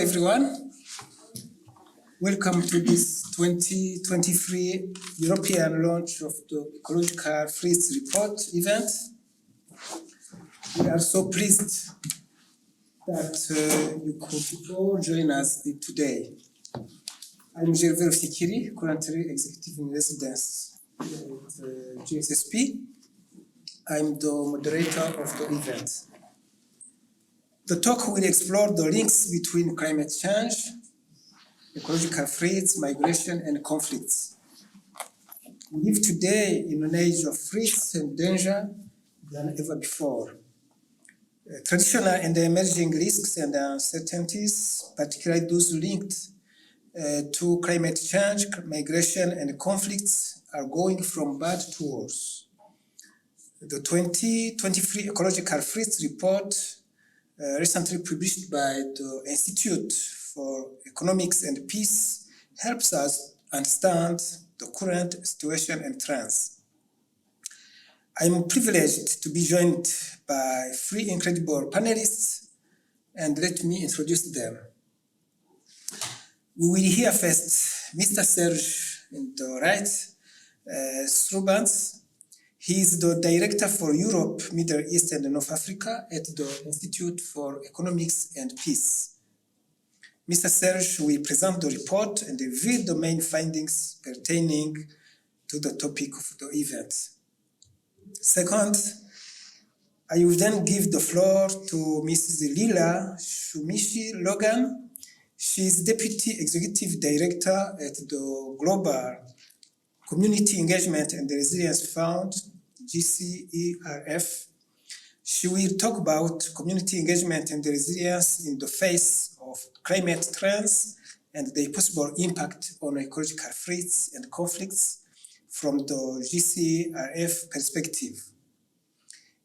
everyone. Welcome to this 2023 European launch of the Ecological Threat Report event. We are so pleased that you could all join us today. I'm Gervais Rufyikiri, currently executive in residence at GCSP. I'm the moderator of the event. The talk will explore the links between climate change, ecological threats, migration, and conflicts. We live today in an age of threats and danger than ever before. Traditional and emerging risks and uncertainties, particularly those linked to climate change, migration, and conflicts, are going from bad to worse. The 2023 Ecological Threat Report, recently published by the Institute for Economics and Peace, helps us understand the current situation and trends. I'm privileged to be joined by three incredible panelists, and let me introduce them. We will hear first Mr. Serge in the right, Stroobants. He is the Director for Europe, Middle East and North Africa at the Institute for Economics and Peace. Mr. Serge will present the report and reveal the main findings pertaining to the topic of the event. Second, I will then give the floor to Mrs. Lilla Schumicky-Logan. She is Deputy Executive Director at the Global Community Engagement and Resilience Fund, GCERF. She will talk about community engagement and resilience in the face of climate trends and their possible impact on ecological threats and conflicts from the GCERF perspective.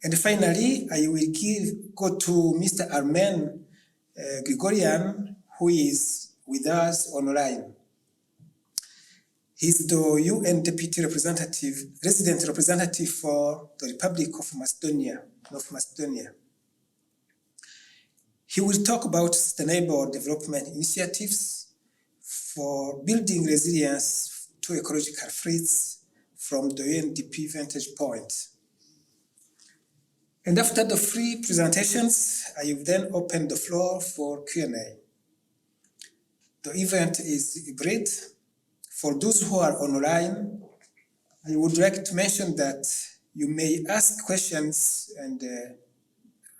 And finally, I will go to Mr. Armen Grigoryan, who is with us online. He's the UN Deputy Resident Representative for the Republic of Macedonia, North Macedonia. He will talk about sustainable development initiatives for building resilience to ecological threats from the UNDP vantage point. And after the three presentations, I will then open the floor for Q&A. The event is hybrid. For those who are online, I would like to mention that you may ask questions and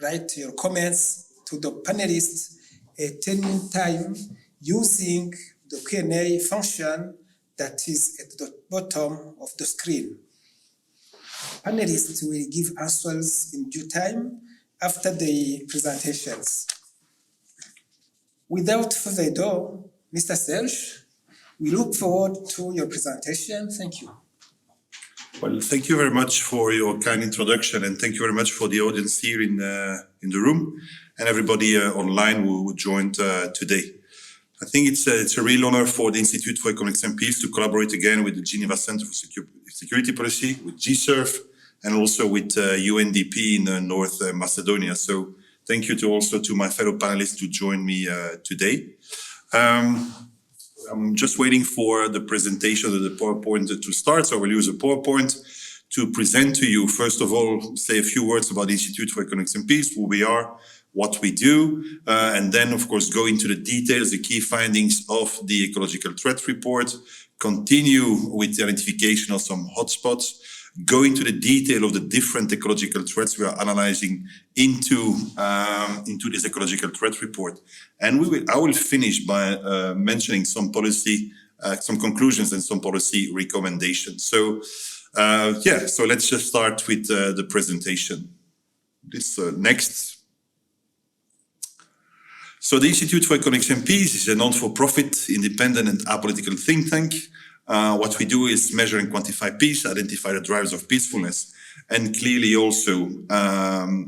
write your comments to the panelists at any time using the Q&A function that is at the bottom of the screen. Panelists will give answers in due time after the presentations. Without further ado, Mr. Serge, we look forward to your presentation. Thank you. Well, thank you very much for your kind introduction, and thank you very much for the audience here in the room and everybody online who joined today. I think it's a real honor for the Institute for Economics and Peace to collaborate again with the Geneva Center for Security Policy, with GCERF, and also with UNDP in North Macedonia. So thank you also to my fellow panelists to join me today. I'm just waiting for the presentation of the PowerPoint to start, so I will use a PowerPoint to present to you, first of all, say a few words about the Institute for Economics and Peace, who we are, what we do, and then, of course, go into the details, the key findings of the Ecological Threat Report, continue with the identification of some hotspots, go into the detail of the different ecological threats we are analyzing into this Ecological Threat Report. And I will finish by mentioning some policy, some conclusions and some policy recommendations. So, so let's just start with the presentation. This next. So the Institute for Economics and Peace is a non-for-profit, independent and apolitical think tank. What we do is measure and quantify peace, identify the drivers of peacefulness, and clearly also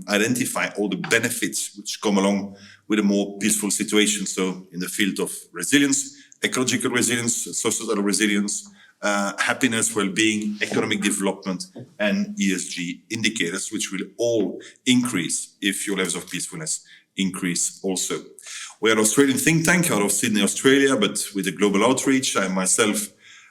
identify all the benefits which come along with a more peaceful situation. So in the field of resilience, ecological resilience, societal resilience, happiness, well-being, economic development, and ESG indicators, which will all increase if your levels of peacefulness increase also. We are an Australian think tank out of Sydney, Australia, but with a global outreach. I myself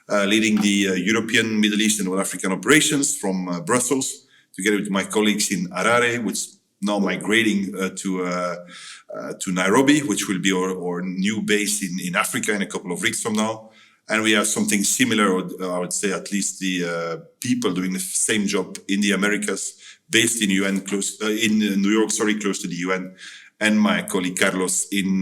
leading the European, Middle East and North African operations from Brussels, together with my colleagues in Harare, which now migrating to Nairobi, which will be our new base in Africa in a couple of weeks from now. And we have something similar, or I would say at least the people doing the same job in the Americas, based in in New York, close to the UN, and my colleague Carlos in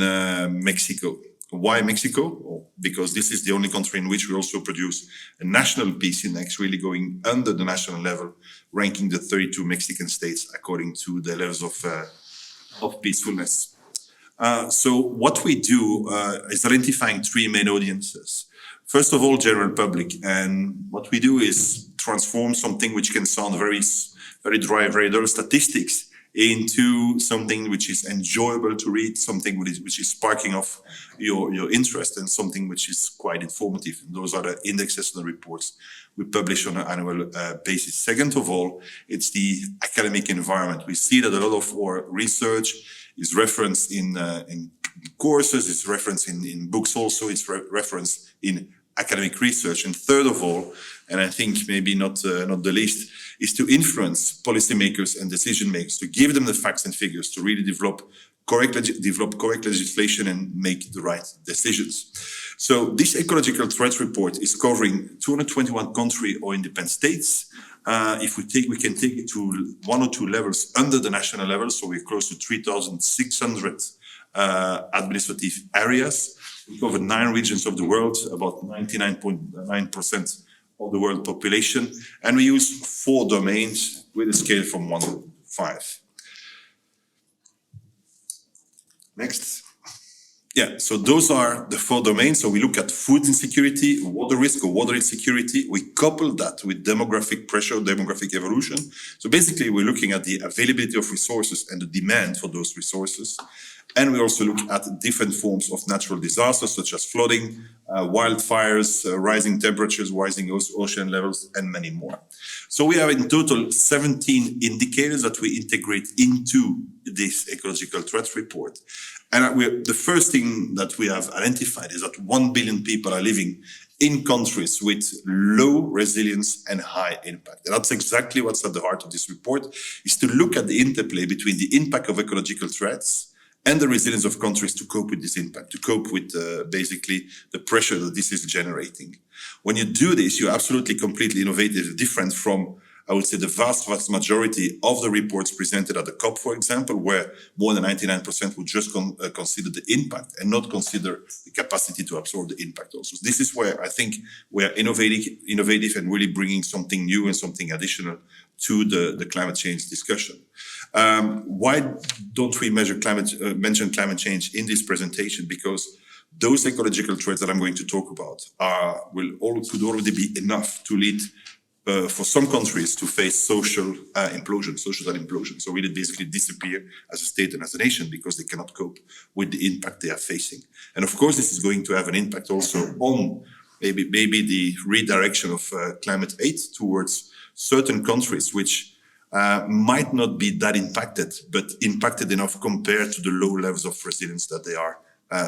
Mexico. Why Mexico? Well, because this is the only country in which we also produce a national peace index, really going under the national level, ranking the 32 Mexican states according to the levels of peacefulness. So what we do is identifying three main audiences. First of all, general public. And what we do is transform something which can sound very dry, very dull statistics into something which is enjoyable to read, something which is sparking off your interest, and something which is quite informative. And those are the indexes and the reports we publish on an annual basis. Second of all, it's the academic environment. We see that a lot of our research is referenced in courses, it's referenced in books also, it's referenced in academic research. And third of all, and I think maybe not the least, is to influence policymakers and decision makers, to give them the facts and figures, to really develop correct legislation and make the right decisions. So this Ecological Threat Report is covering 221 country or independent states. If we can take it to one or two levels under the national level, so we're close to 3,600 administrative areas. We cover 9 regions of the world, about 99.9% of the world population, and we use 4 domains with a scale from 1 to 5. Next. Yeah, so those are the 4 domains. So we look at food insecurity, water risk or water insecurity. We couple that with demographic pressure, demographic evolution. So basically, we're looking at the availability of resources and the demand for those resources. And we also look at different forms of natural disasters, such as flooding, wildfires, rising temperatures, rising ocean levels, and many more. So we have in total 17 indicators that we integrate into this Ecological Threat Report. And the first thing that we have identified is that 1 billion people are living in countries with low resilience and high impact. And that's exactly what's at the heart of this report, is to look at the interplay between the impact of ecological threats and the resilience of countries to cope with this impact, to cope with basically the pressure that this is generating. When you do this, you're absolutely completely innovative, different from, I would say, the vast majority of the reports presented at the COP, for example, where more than 99% would just consider the impact and not consider the capacity to absorb the impact also. So this is where I think we're innovative and really bringing something new and something additional to the climate change discussion. Why don't we mention climate change in this presentation? Because those ecological threats that I'm going to talk about could already be enough to lead for some countries to face social implosion. So really basically disappear as a state and as a nation because they cannot cope with the impact they are facing. And of course, this is going to have an impact also on maybe the redirection of climate aid towards certain countries which might not be that impacted, but impacted enough compared to the low levels of resilience that they are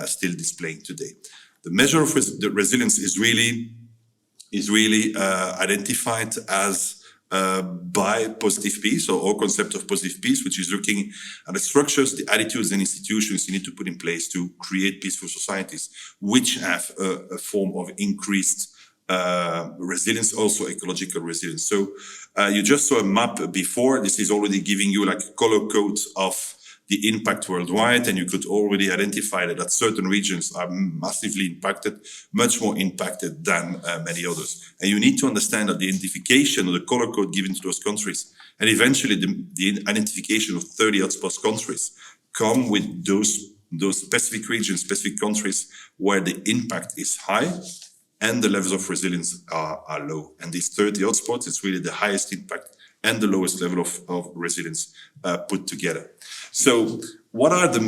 still displaying today. The measure of the resilience is really identified as by positive peace, or our concept of positive peace, which is looking at the structures, the attitudes and institutions you need to put in place to create peaceful societies, which have a form of increased resilience, also ecological resilience. So you just saw a map before. This is already giving you like a color code of the impact worldwide, and you could already identify that certain regions are massively impacted, much more impacted than many others. And you need to understand that the identification or the color code given to those countries, and eventually the identification of 30 hotspot countries, come with those specific regions, specific countries where the impact is high and the levels of resilience are low. And these 30 hotspots, it's really the highest impact and the lowest level of resilience put together. So what are the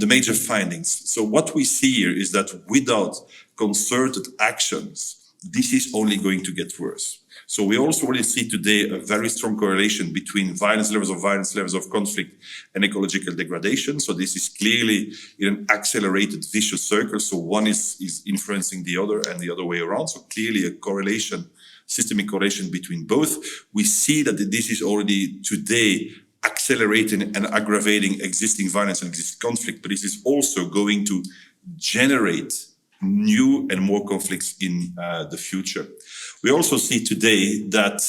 major findings? So what we see here is that without concerted actions this is only going to get worse. So we also already see today a very strong correlation between violence, levels of conflict, and ecological degradation. So this is clearly in an accelerated vicious circle. So one is influencing the other and the other way around. So clearly a correlation, systemic correlation between both. We see that this is already today accelerating and aggravating existing violence and existing conflict, but this is also going to generate new and more conflicts in the future. We also see today that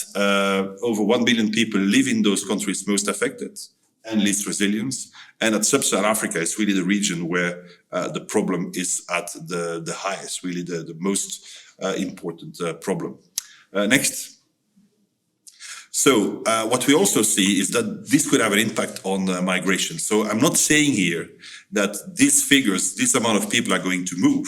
over 1 billion people live in those countries most affected and least resilience, and that Sub-Saharan Africa is really the region where the problem is at the highest, really the most important problem. Next. So what we also see is that this could have an impact on migration. So I'm not saying here that these figures, this amount of people are going to move,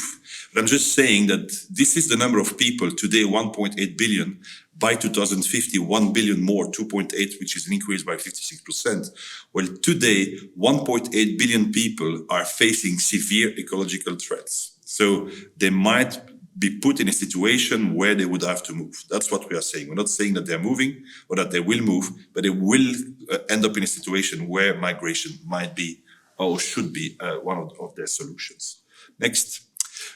but I'm just saying that this is the number of people today, 1.8 billion, by 2050, 1 billion more, 2.8, which is an increase by 56%. Well, today, 1.8 billion people are facing severe ecological threats. So they might be put in a situation where they would have to move. That's what we are saying. We're not saying that they're moving or that they will move, but they will end up in a situation where migration might be or should be one of their solutions. Next.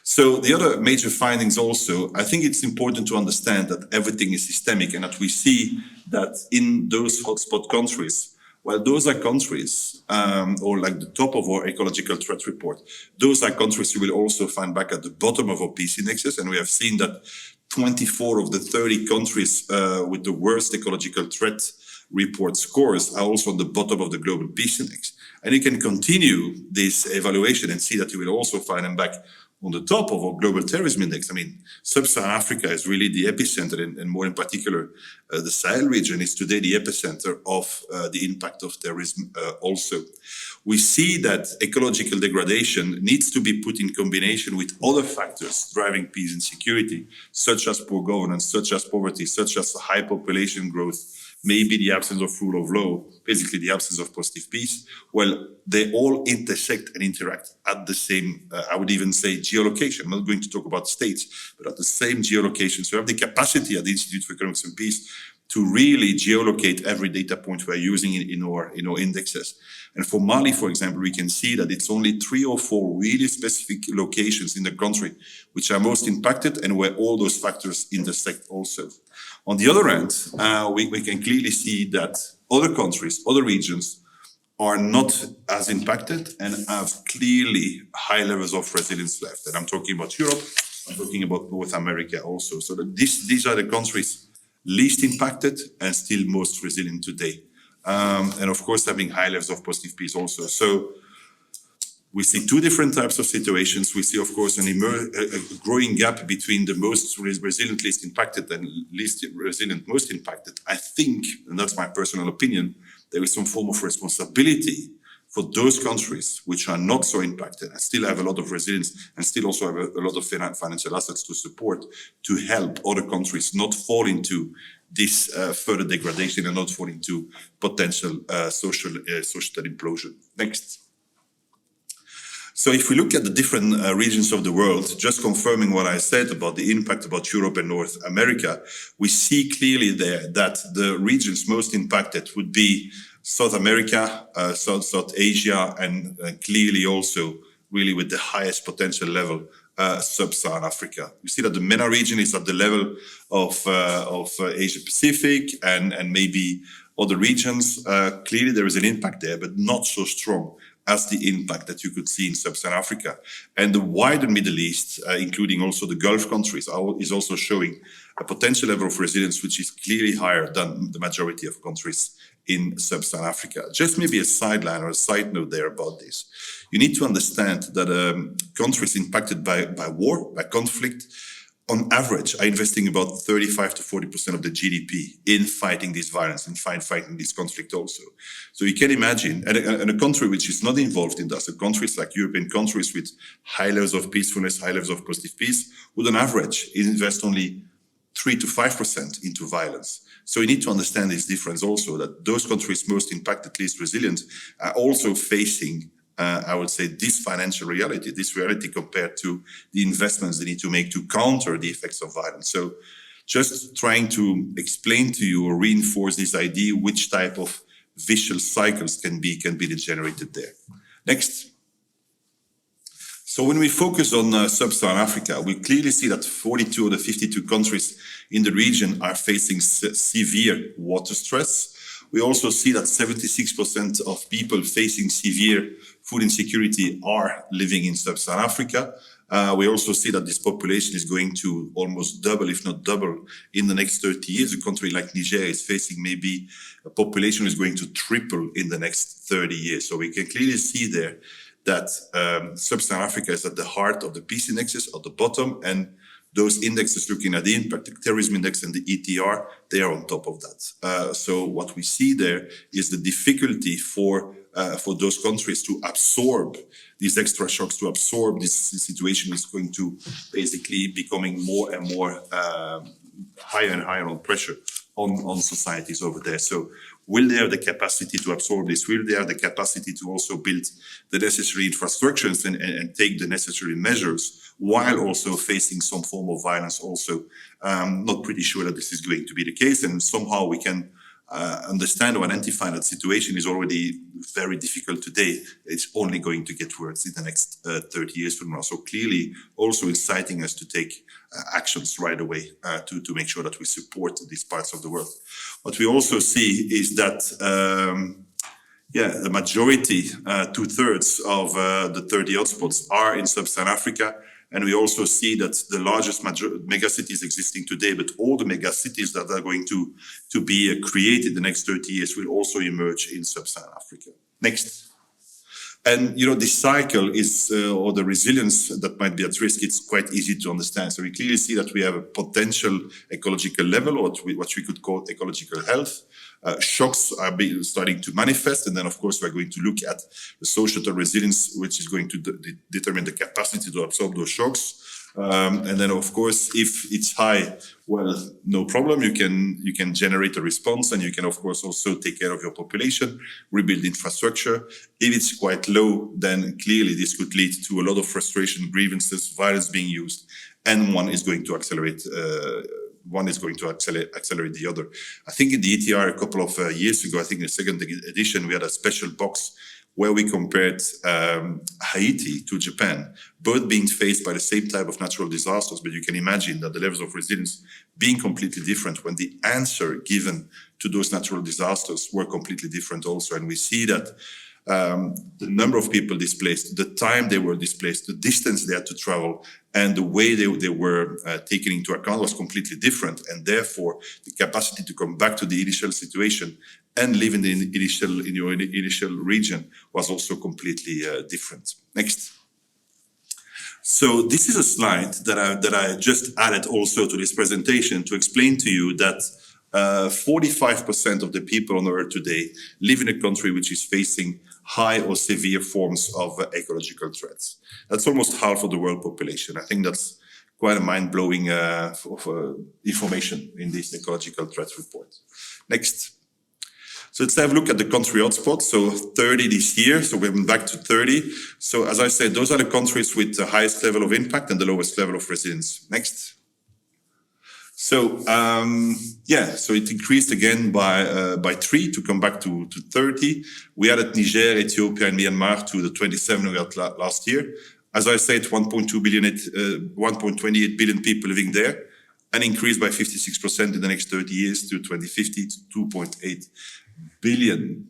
So the other major findings also, I think it's important to understand that everything is systemic and that we see that in those hotspot countries, well, those are countries, or like the top of our ecological threat report, those are countries you will also find back at the bottom of our peace indexes. And we have seen that 24 of the 30 countries with the worst ecological threat report scores are also on the bottom of the global peace index. And you can continue this evaluation and see that you will also find them back on the top of our global terrorism index. I mean, Sub-Saharan Africa is really the epicenter, and more in particular, the Sahel region is today the epicenter of the impact of terrorism also. We see that ecological degradation needs to be put in combination with other factors driving peace and security, such as poor governance, such as poverty, such as high population growth, maybe the absence of rule of law, basically the absence of positive peace. Well, they all intersect and interact at the same, I would even say, geolocation. I'm not going to talk about states, but at the same geolocation. So we have the capacity at the Institute for Economics and Peace to really geolocate every data point we're using in our indexes. And for Mali, for example, we can see that it's only 3 or 4 really specific locations in the country which are most impacted and where all those factors intersect also. On the other hand, we can clearly see that other countries, other regions are not as impacted and have clearly high levels of resilience left. And I'm talking about Europe, I'm talking about North America also. So that these are the countries least impacted and still most resilient today. And of course, having high levels of positive peace also. So we see 2 different types of situations. We see, of course, a growing gap between the most resilient least impacted and least resilient most impacted. I think, and that's my personal opinion, there is some form of responsibility for those countries which are not so impacted and still have a lot of resilience and still also have a lot of financial assets to support, to help other countries not fall into this further degradation and not fall into potential social implosion. Next. So if we look at the different regions of the world, just confirming what I said about the impact about Europe and North America, we see clearly there that the regions most impacted would be South America, South Asia, and clearly also really with the highest potential level, Sub-Saharan Africa. You see that the MENA region is at the level of Asia Pacific and maybe other regions. Clearly there is an impact there, but not so strong as the impact that you could see in Sub-Saharan Africa. And the wider Middle East, including also the Gulf countries, is also showing a potential level of resilience which is clearly higher than the majority of countries in Sub-Saharan Africa. Just maybe a sideline or a side note there about this. You need to understand that countries impacted by war, by conflict, on average, are investing about 35 to 40% of the GDP in fighting this violence and fighting this conflict also. So you can imagine, and a country which is not involved in that, so countries like European countries with high levels of peacefulness, high levels of positive peace, would on average invest only 3 to 5% into violence. So you need to understand this difference also, that those countries most impacted, least resilient, are also facing I would say, this financial reality, this reality compared to the investments they need to make to counter the effects of violence. So just trying to explain to you or reinforce this idea which type of vicious cycles can be generated there. Next. So when we focus on sub-Saharan Africa, we clearly see that 42 of the 52 countries in the region are facing severe water stress. We also see that 76% of people facing severe food insecurity are living in sub-Saharan Africa. We also see that this population is going to almost double, if not double, in the next 30 years. A country like Niger is facing maybe a population is going to triple in the next 30 years. So we can clearly see there that sub-Saharan Africa is at the heart of the peace indexes, at the bottom, and those indexes looking at the impact, the terrorism index and the ETR, they are on top of that. So what we see there is the difficulty for those countries to absorb these extra shocks, to absorb this situation is going to basically becoming more and more higher and higher on pressure on societies over there. So will they have the capacity to absorb this? Will they have the capacity to also build the necessary infrastructures and take the necessary measures while also facing some form of violence also? Not pretty sure that this is going to be the case, and somehow we can understand or identify that situation is already very difficult today. It's only going to get worse in the next 30 years from now. So clearly also inciting us to take actions right away to make sure that we support these parts of the world. What we also see is that the majority, 2/3 of the 30 hotspots are in sub-Saharan Africa. And we also see that the largest megacities existing today, but all the megacities that are going to be created the next 30 years will also emerge in sub-Saharan Africa. Next. And, this cycle is, or the resilience that might be at risk, it's quite easy to understand. So we clearly see that we have a potential ecological level, or what we could call ecological health. Shocks are starting to manifest. And then, of course, we're going to look at the societal resilience, which is going to determine the capacity to absorb those shocks. And then, of course, if it's high, well, no problem. You can generate a response, and you can, of course, also take care of your population, rebuild infrastructure. If it's quite low, then clearly this could lead to a lot of frustration, grievances, violence being used, and one is going to accelerate the other. I think in the ETR a couple of years ago, I think in the second edition, we had a special box where we compared Haiti to Japan, both being faced by the same type of natural disasters, but you can imagine that the levels of resilience being completely different when the answer given to those natural disasters were completely different also. And we see that the number of people displaced, the time they were displaced, the distance they had to travel, and the way they were taken into account was completely different. And therefore, the capacity to come back to the initial situation and live in your initial region was also completely different. Next. So this is a slide that I just added also to this presentation to explain to you that 45% of the people on Earth today live in a country which is facing high or severe forms of ecological threats. That's almost half of the world population. I think that's quite a mind-blowing information in this Ecological Threat Report. Next. So let's have a look at the country hotspots. So 30 this year, so we're back to 30. So as I said, those are the countries with the highest level of impact and the lowest level of resilience. Next. So, so it increased again by 3 to come back to 30. We added Niger, Ethiopia, and Myanmar to the 27 we had last year. As I said, 1.28 billion people living there, an increase by 56% in the next 30 years to 2050 to 2.8 billion.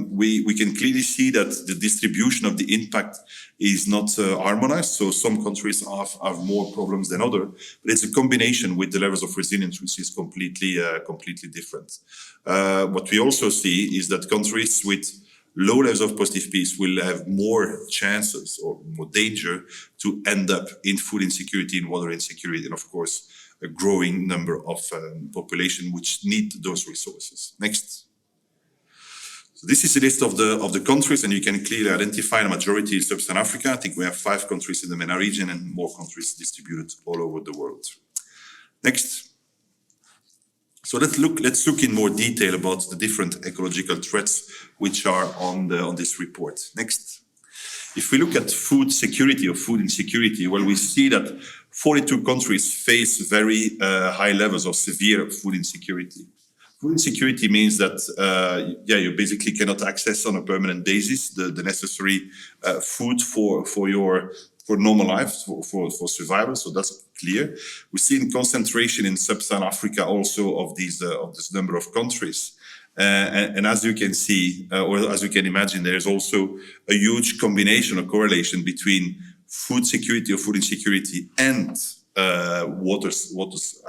We can clearly see that the distribution of the impact is not harmonized. So some countries have more problems than others, but it's a combination with the levels of resilience, which is completely different. What we also see is that countries with low levels of positive peace will have more chances or more danger to end up in food insecurity and water insecurity, and of course, a growing number of population which need those resources. Next. So this is a list of the countries, and you can clearly identify the majority in sub-Saharan Africa. I think we have 5 countries in the MENA region and more countries distributed all over the world. Next. So let's look in more detail about the different ecological threats which are on this report. Next. If we look at food security or food insecurity, well, we see that 42 countries face very high levels of severe food insecurity. Food insecurity means that you basically cannot access on a permanent basis the necessary food for normal life, for survival. So that's clear. We see in concentration in sub-Saharan Africa also of this number of countries. And as you can see, or as you can imagine, there is also a huge combination or correlation between food security or food insecurity and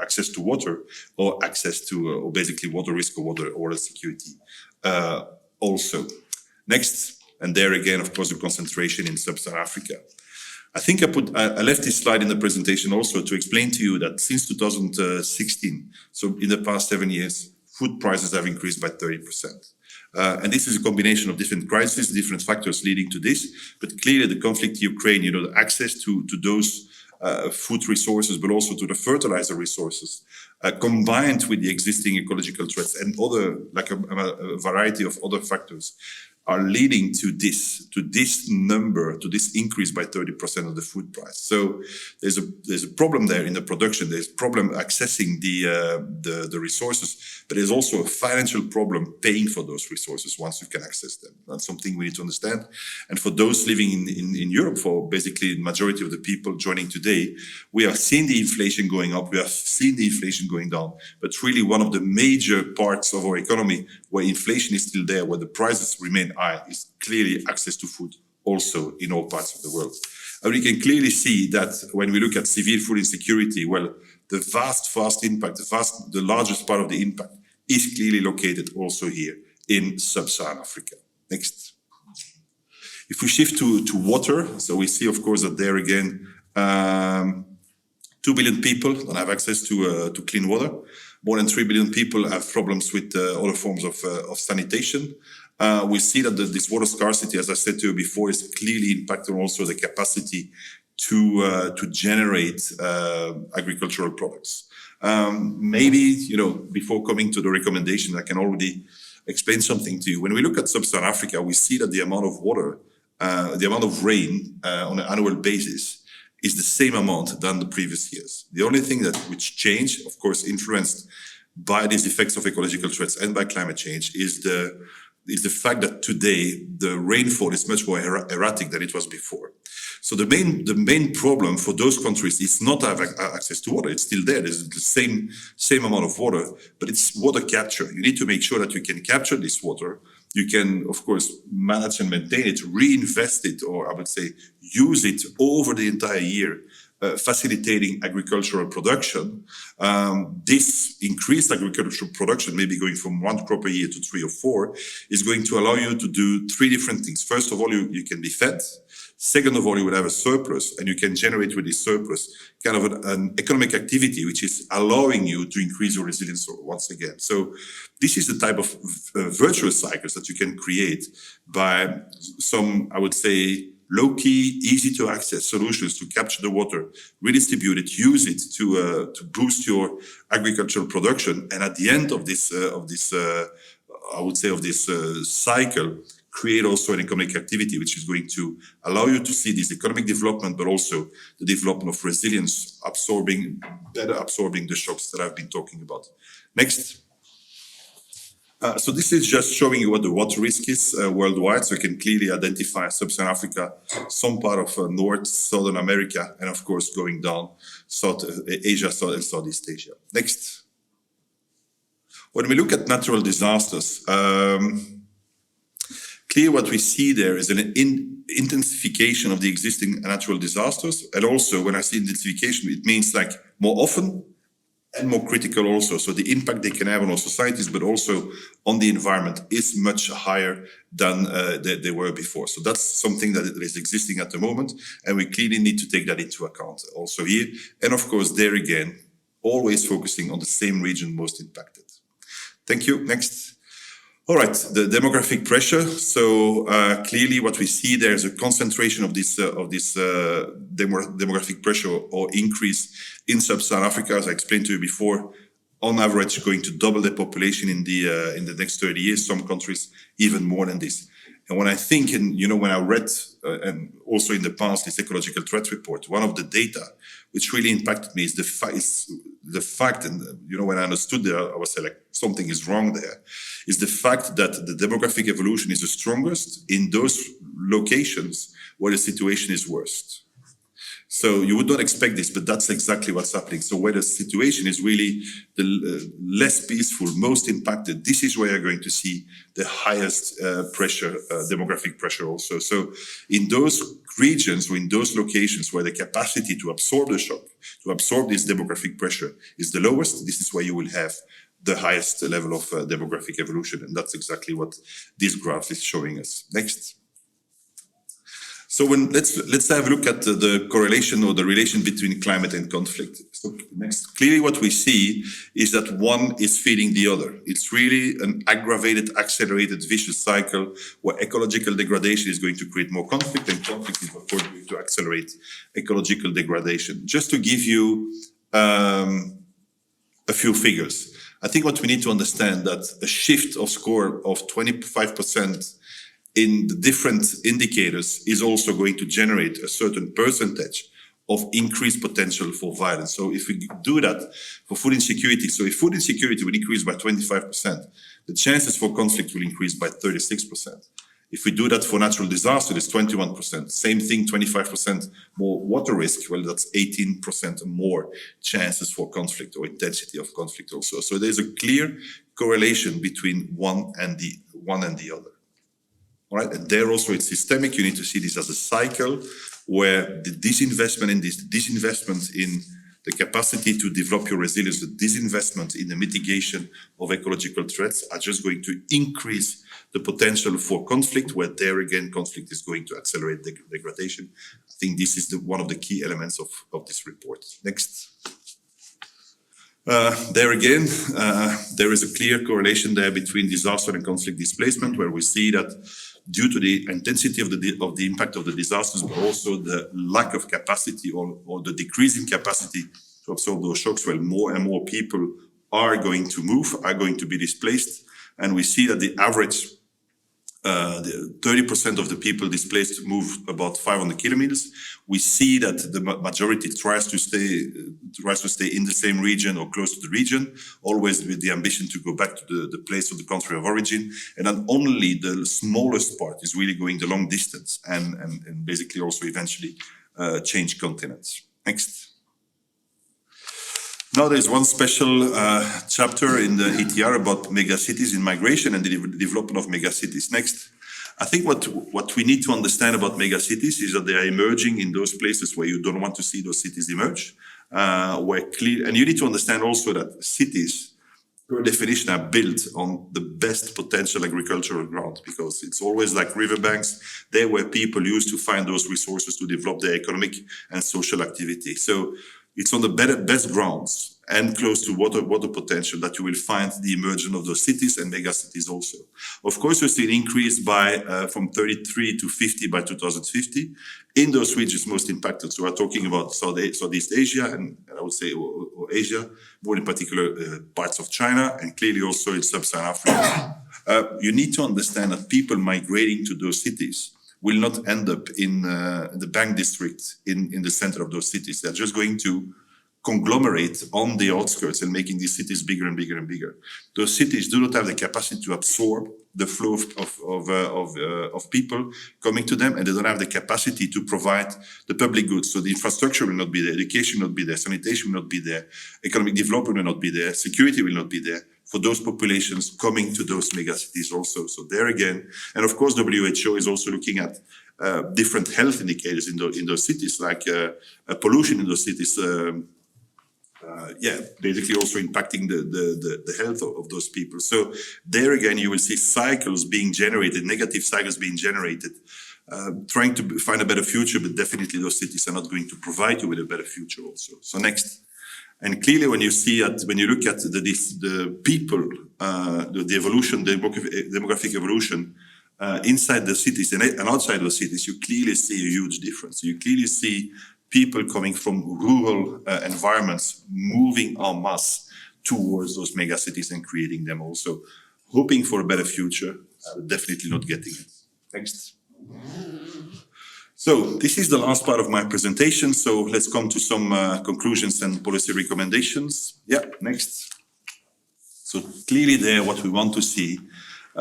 access to water, or access to, or basically water risk or water security also. Next, and there again, of course, the concentration in sub-Saharan Africa. I think I left this slide in the presentation also to explain to you that since 2016, so in the past 7 years, food prices have increased by 30%. And this is a combination of different crises, different factors leading to this. But clearly the conflict in Ukraine, the access to those food resources, but also to the fertilizer resources, combined with the existing ecological threats and other, like a variety of other factors, are leading to this increase by 30% of the food price. So there's a problem there in the production. There's a problem accessing the resources, but there's also a financial problem paying for those resources once you can access them. That's something we need to understand. And for those living in Europe, for basically the majority of the people joining today, we have seen the inflation going up, we have seen the inflation going down, but really one of the major parts of our economy where inflation is still there, where the prices remain high, is clearly access to food also in all parts of the world. And we can clearly see that when we look at severe food insecurity, well, the vast impact, the largest part of the impact is clearly located also here in sub-Saharan Africa. Next. If we shift to water, so we see, of course, that there again, 2 billion people don't have access to clean water. More than 3 billion people have problems with other forms of sanitation. We see that this water scarcity, as I said to you before, is clearly impacting also the capacity to generate agricultural products. Maybe, before coming to the recommendation, I can already explain something to you. When we look at sub-Saharan Africa, we see that the amount of water, the amount of rain on an annual basis is the same amount than the previous years. The only thing which changed, of course, influenced by these effects of ecological threats and by climate change, is the fact that today the rainfall is much more erratic than it was before. So the main problem for those countries is not to have access to water. It's still there. There's the same amount of water, but it's water capture. You need to make sure that you can capture this water. You can, of course, manage and maintain it, reinvest it, or I would say use it over the entire year, facilitating agricultural production. This increased agricultural production, maybe going from 1 crop a year to 3 or 4, is going to allow you to do 3 different things. First of all, you can be fed. Second of all, you will have a surplus, and you can generate with this surplus kind of an economic activity, which is allowing you to increase your resilience once again. So this is the type of virtuous cycles that you can create by some, I would say, low-key, easy-to-access solutions to capture the water, redistribute it, use it to boost your agricultural production, and at the end of this cycle, create also an economic activity which is going to allow you to see this economic development, but also the development of resilience, better absorbing the shocks that I've been talking about. Next. So this is just showing you what the water risk is worldwide. So you can clearly identify Sub-Saharan Africa, some part of North, Southern America, and of course going down South Asia, South and Southeast Asia. Next. When we look at natural disasters, clear what we see there is an intensification of the existing natural disasters. And also when I say intensification, it means like more often and more critical also. So the impact they can have on our societies, but also on the environment, is much higher than they were before. So that's something that is existing at the moment. And we clearly need to take that into account also here. And of course, there again, always focusing on the same region most impacted. Thank you. Next. All right, the demographic pressure. So clearly what we see there is a concentration of this demographic pressure or increase in Sub-Saharan Africa. As I explained to you before, on average going to double their population in the next 30 years. Some countries even more than this. And when I think, and when I read, and also in the past, this Ecological Threat Report, one of the data which really impacted me is the fact, and when I understood that, I was like, something is wrong there, is the fact that the demographic evolution is the strongest in those locations where the situation is worst. So you would not expect this, but that's exactly what's happening. So where the situation is really the less peaceful, most impacted, this is where you're going to see the highest pressure, demographic pressure also. So in those regions or in those locations where the capacity to absorb the shock, to absorb this demographic pressure is the lowest, this is where you will have the highest level of demographic evolution. And that's exactly what this graph is showing us. Next. So let's have a look at the correlation or the relation between climate and conflict. So next, clearly what we see is that one is feeding the other. It's really an aggravated, accelerated, vicious cycle where ecological degradation is going to create more conflict, and conflict is of course going to accelerate ecological degradation. Just to give you a few figures, I think what we need to understand that a shift of score of 25% in the different indicators is also going to generate a certain percentage of increased potential for violence. So if we do that for food insecurity, so if food insecurity will increase by 25%, the chances for conflict will increase by 36%. If we do that for natural disaster, it's 21%. Same thing, 25% more water risk. Well, that's 18% more chances for conflict or intensity of conflict also. So there's a clear correlation between one and the other. All right, and there also it's systemic. You need to see this as a cycle where the disinvestment in the capacity to develop your resilience, the disinvestment in the mitigation of ecological threats are just going to increase the potential for conflict, where there again, conflict is going to accelerate degradation. I think this is one of the key elements of this report. Next. There again, there is a clear correlation there between disaster and conflict displacement, where we see that due to the intensity of the impact of the disasters, but also the lack of capacity or the decrease in capacity to absorb those shocks, well, more and more people are going to move, are going to be displaced. And we see that the average, 30% of the people displaced move about 500 kilometers. We see that the majority tries to stay in the same region or close to the region, always with the ambition to go back to the place of the country of origin. And then only the smallest part is really going the long distance and basically also eventually change continents. Next. Now there's one special chapter in the ETR about megacities in migration and the development of megacities. Next. I think what we need to understand about megacities is that they are emerging in those places where you don't want to see those cities emerge. And you need to understand also that cities, per definition, are built on the best potential agricultural ground, because it's always like riverbanks, there where people used to find those resources to develop their economic and social activity. So it's on the best grounds and close to water potential that you will find the emergence of those cities and megacities also. Of course, we see an increase from 33 to 50 by 2050 in those regions most impacted. So we're talking about Southeast Asia and I would say or Asia, more in particular parts of China, and clearly also in Sub-Saharan Africa. You need to understand that people migrating to those cities will not end up in the bank district in the center of those cities. They're just going to conglomerate on the outskirts and making these cities bigger and bigger and bigger. Those cities do not have the capacity to absorb the flow of people coming to them, and they don't have the capacity to provide the public goods. So the infrastructure will not be there, education will not be there, sanitation will not be there, economic development will not be there, security will not be there for those populations coming to those megacities also. So there again, and of course WHO is also looking at different health indicators in those cities, like pollution in those cities, basically also impacting the health of those people. So there again, you will see cycles being generated, negative cycles being generated, trying to find a better future, but definitely those cities are not going to provide you with a better future also. So next. And clearly when you look at the people, the evolution, the demographic evolution, inside the cities and outside the cities, you clearly see a huge difference. You clearly see people coming from rural environments moving en masse towards those mega cities and creating them also. Hoping for a better future, definitely not getting it. Next. So this is the last part of my presentation. So let's come to some conclusions and policy recommendations. Yeah, next. So clearly there, what we want to see,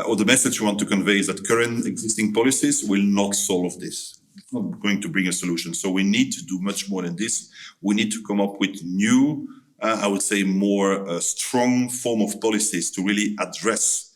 or the message we want to convey is that current existing policies will not solve this. It's not going to bring a solution. So we need to do much more than this. We need to come up with new, I would say more strong form of policies to really address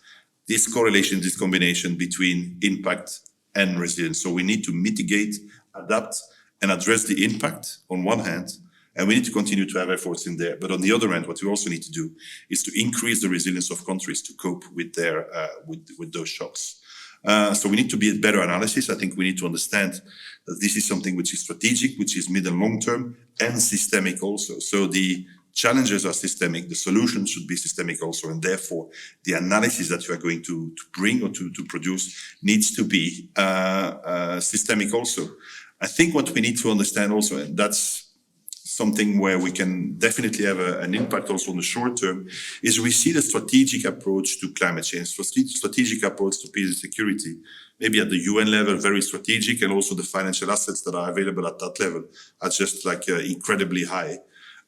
this correlation, this combination between impact and resilience. So we need to mitigate, adapt, and address the impact on one hand, and we need to continue to have efforts in there. But on the other hand, what we also need to do is to increase the resilience of countries to cope with their with those shocks. So we need to be a better analysis. I think we need to understand that this is something which is strategic, which is mid and long term, and systemic also. So the challenges are systemic, the solutions should be systemic also, and therefore the analysis that you are going to bring or to produce needs to be systemic also. I think what we need to understand also, and that's something where we can definitely have an impact also in the short term, is we see the strategic approach to climate change, strategic approach to peace and security, maybe at the UN level, very strategic, and also the financial assets that are available at that level are just like incredibly high.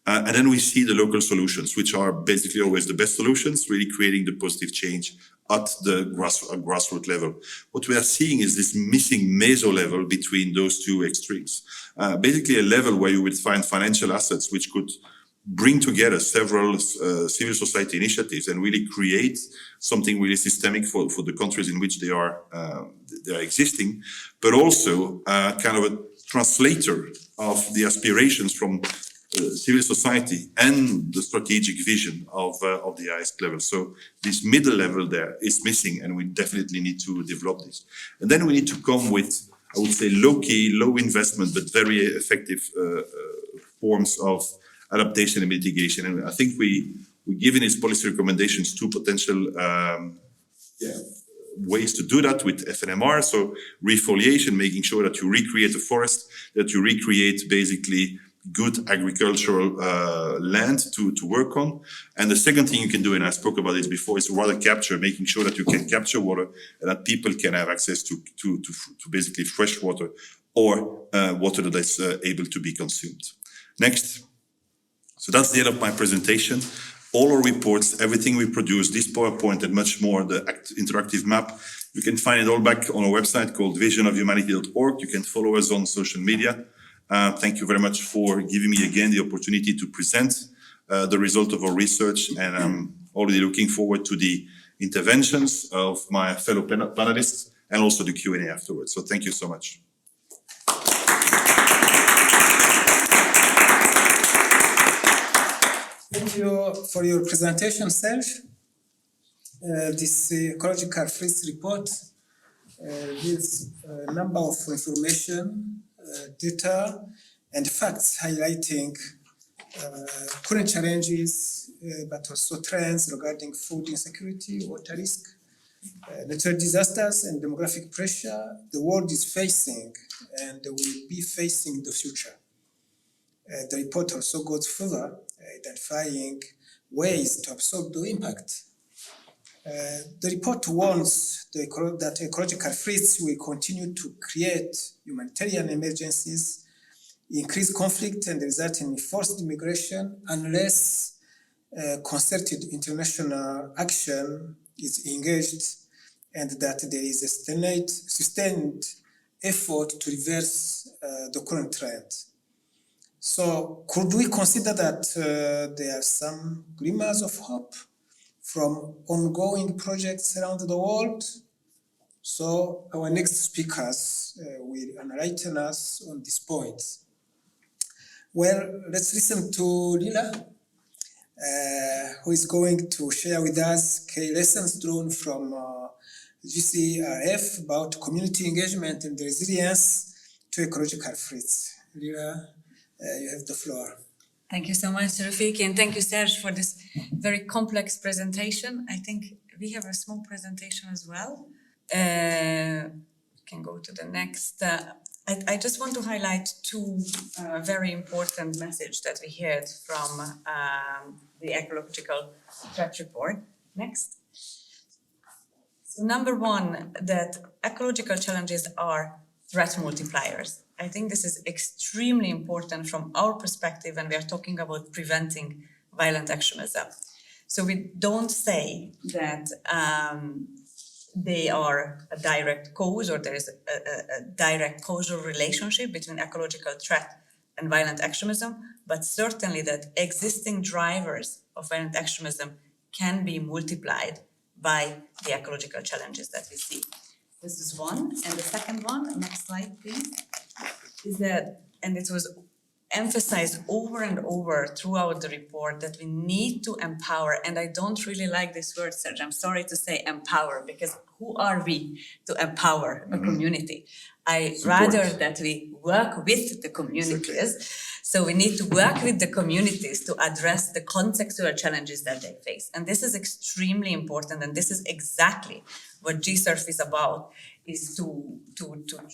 And then we see the local solutions, which are basically always the best solutions, really creating the positive change at the grassroots level. What we are seeing is this missing meso level between those two extremes. Basically a level where you would find financial assets which could bring together several civil society initiatives and really create something really systemic for the countries in which they are existing, but also kind of a translator of the aspirations from civil society and the strategic vision of the highest level. So this middle level there is missing, and we definitely need to develop this. And then we need to come with, I would say, low-key, low investment, but very effective forms of adaptation and mitigation. And I think we give in these policy recommendations two potential ways to do that with FNMR. So refoliation, making sure that you recreate a forest, that you recreate basically good agricultural land to work on. And the second thing you can do, and I spoke about this before, is water capture, making sure that you can capture water and that people can have access to basically fresh water or water that is able to be consumed. Next. So that's the end of my presentation. All our reports, everything we produce, this PowerPoint and much more, the interactive map, you can find it all back on our website called visionofhumanity.org. You can follow us on social media. Thank you very much for giving me again the opportunity to present the result of our research, and I'm already looking forward to the interventions of my fellow panelists and also the Q&A afterwards. So thank you so much. Thank you for your presentation, Serge. This Ecological Threat Report gives a number of information, data and facts highlighting current challenges, but also trends regarding food insecurity, water risk, natural disasters and demographic pressure the world is facing and will be facing in the future. The report also goes further, identifying ways to absorb the impact. The report warns that ecological threats will continue to create humanitarian emergencies, increase conflict and result in forced migration unless concerted international action is engaged, and that there is a sustained effort to reverse the current trend. So could we consider that there are some glimmers of hope from ongoing projects around the world? So our next speakers will enlighten us on this point. Well, let's listen to Lilla, who is going to share with us key lessons drawn from GCERF about community engagement and resilience to ecological threats. Lilla, you have the floor. Thank you so much, Rufyikiri, and thank you, Serge, for this very complex presentation. I think we have a small presentation as well. We can go to the next. I just want to highlight two very important messages that we heard from the Ecological Threat Report. Next. So number one, that ecological challenges are threat multipliers. I think this is extremely important from our perspective when we are talking about preventing violent extremism. So we don't say that they are a direct cause or there is a direct causal relationship between ecological threat and violent extremism, but certainly that existing drivers of violent extremism can be multiplied by the ecological challenges that we see. This is one. And the second one, next slide, please, is that, and it was emphasized over and over throughout the report, that we need to empower, and I don't really like this word, Serge, I'm sorry to say empower, because who are we to empower a community? I rather that we work with the communities. So we need to work with the communities to address the contextual challenges that they face. And this is extremely important, and this is exactly what GCERF is about, is to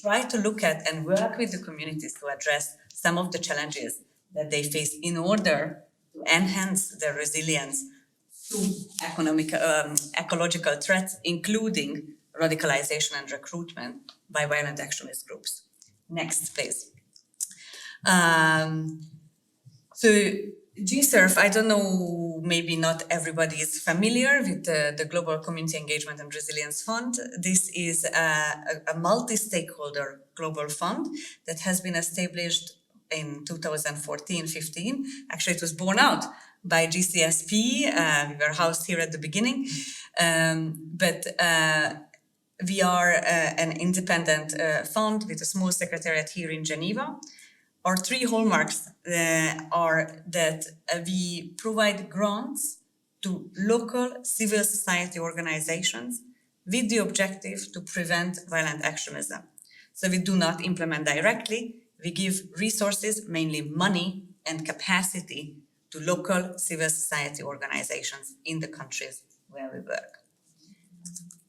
try to look at and work with the communities to address some of the challenges that they face in order to enhance their resilience to ecological threats, including radicalization and recruitment by violent extremist groups. Next, please. So GCERF, I don't know, maybe not everybody is familiar with the Global Community Engagement and Resilience Fund. This is a multi-stakeholder global fund that has been established in 2014-15. Actually, it was born out by GCSP. We were housed here at the beginning. But we are an independent fund with a small secretariat here in Geneva. Our three hallmarks are that we provide grants to local civil society organizations with the objective to prevent violent extremism. So we do not implement directly, we give resources, mainly money and capacity, to local civil society organizations in the countries where we work.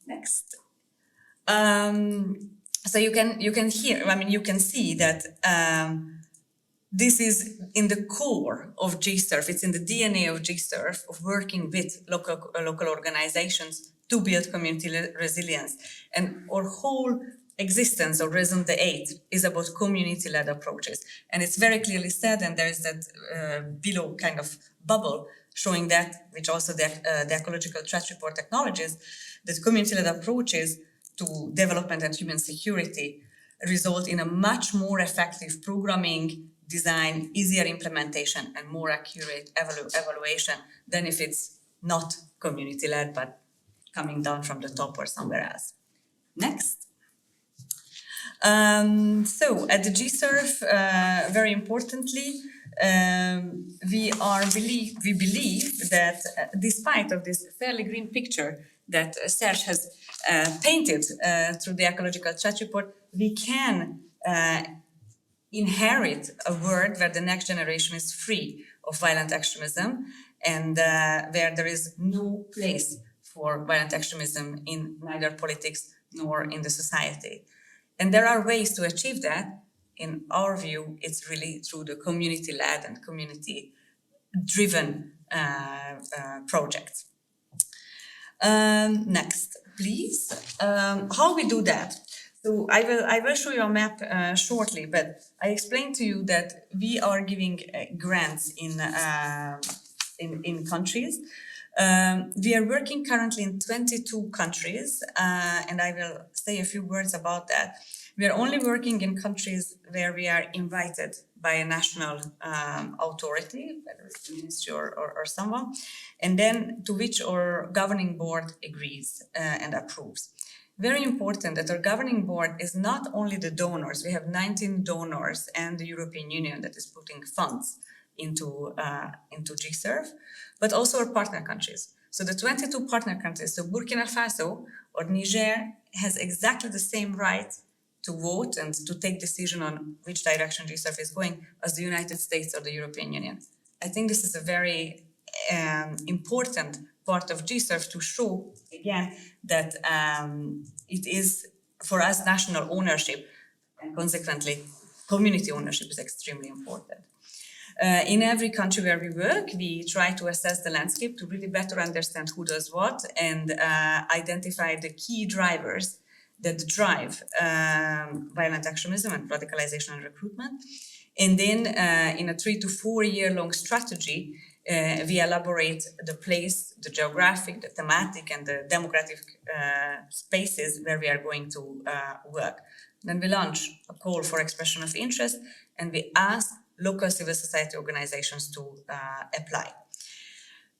Next. So you can hear, I mean, you can see that this is in the core of GCERF, it's in the DNA of GCERF, of working with local organizations to build community resilience. And our whole existence or raison d'être is about community-led approaches. And it's very clearly said, and there is that below kind of bubble showing that, which also the Ecological Threat Report acknowledges, that community-led approaches to development and human security result in a much more effective programming, design, easier implementation, and more accurate evaluation than if it's not community-led, but coming down from the top or somewhere else. Next. So at the GCERF, very importantly, we believe that despite of this fairly green picture that Serge has painted through the Ecological Threat Report, we can inherit a world where the next generation is free of violent extremism and where there is no place for violent extremism in neither politics nor in the society. And there are ways to achieve that. In our view, it's really through the community-led and community-driven projects. Next, please. How we do that? So I will show you a map shortly, but I explained to you that we are giving grants in countries. We are working currently in 22 countries, and I will say a few words about that. We are only working in countries where we are invited by a national authority, whether it's the ministry or someone, and then to which our governing board agrees and approves. Very important that our governing board is not only the donors, we have 19 donors and the European Union that is putting funds into GCERF, but also our partner countries. So the 22 partner countries, so Burkina Faso or Niger has exactly the same right to vote and to take decision on which direction GCERF is going as the United States or the European Union. I think this is a very important part of GCERF to show, again, that it is, for us, national ownership and consequently, community ownership is extremely important. In every country where we work, we try to assess the landscape to really better understand who does what and identify the key drivers that drive violent extremism and radicalization and recruitment. And then in a 3 to 4 year long strategy, we elaborate the place, the geographic, the thematic, and the democratic spaces where we are going to work. Then we launch a call for expression of interest, and we ask local civil society organizations to apply.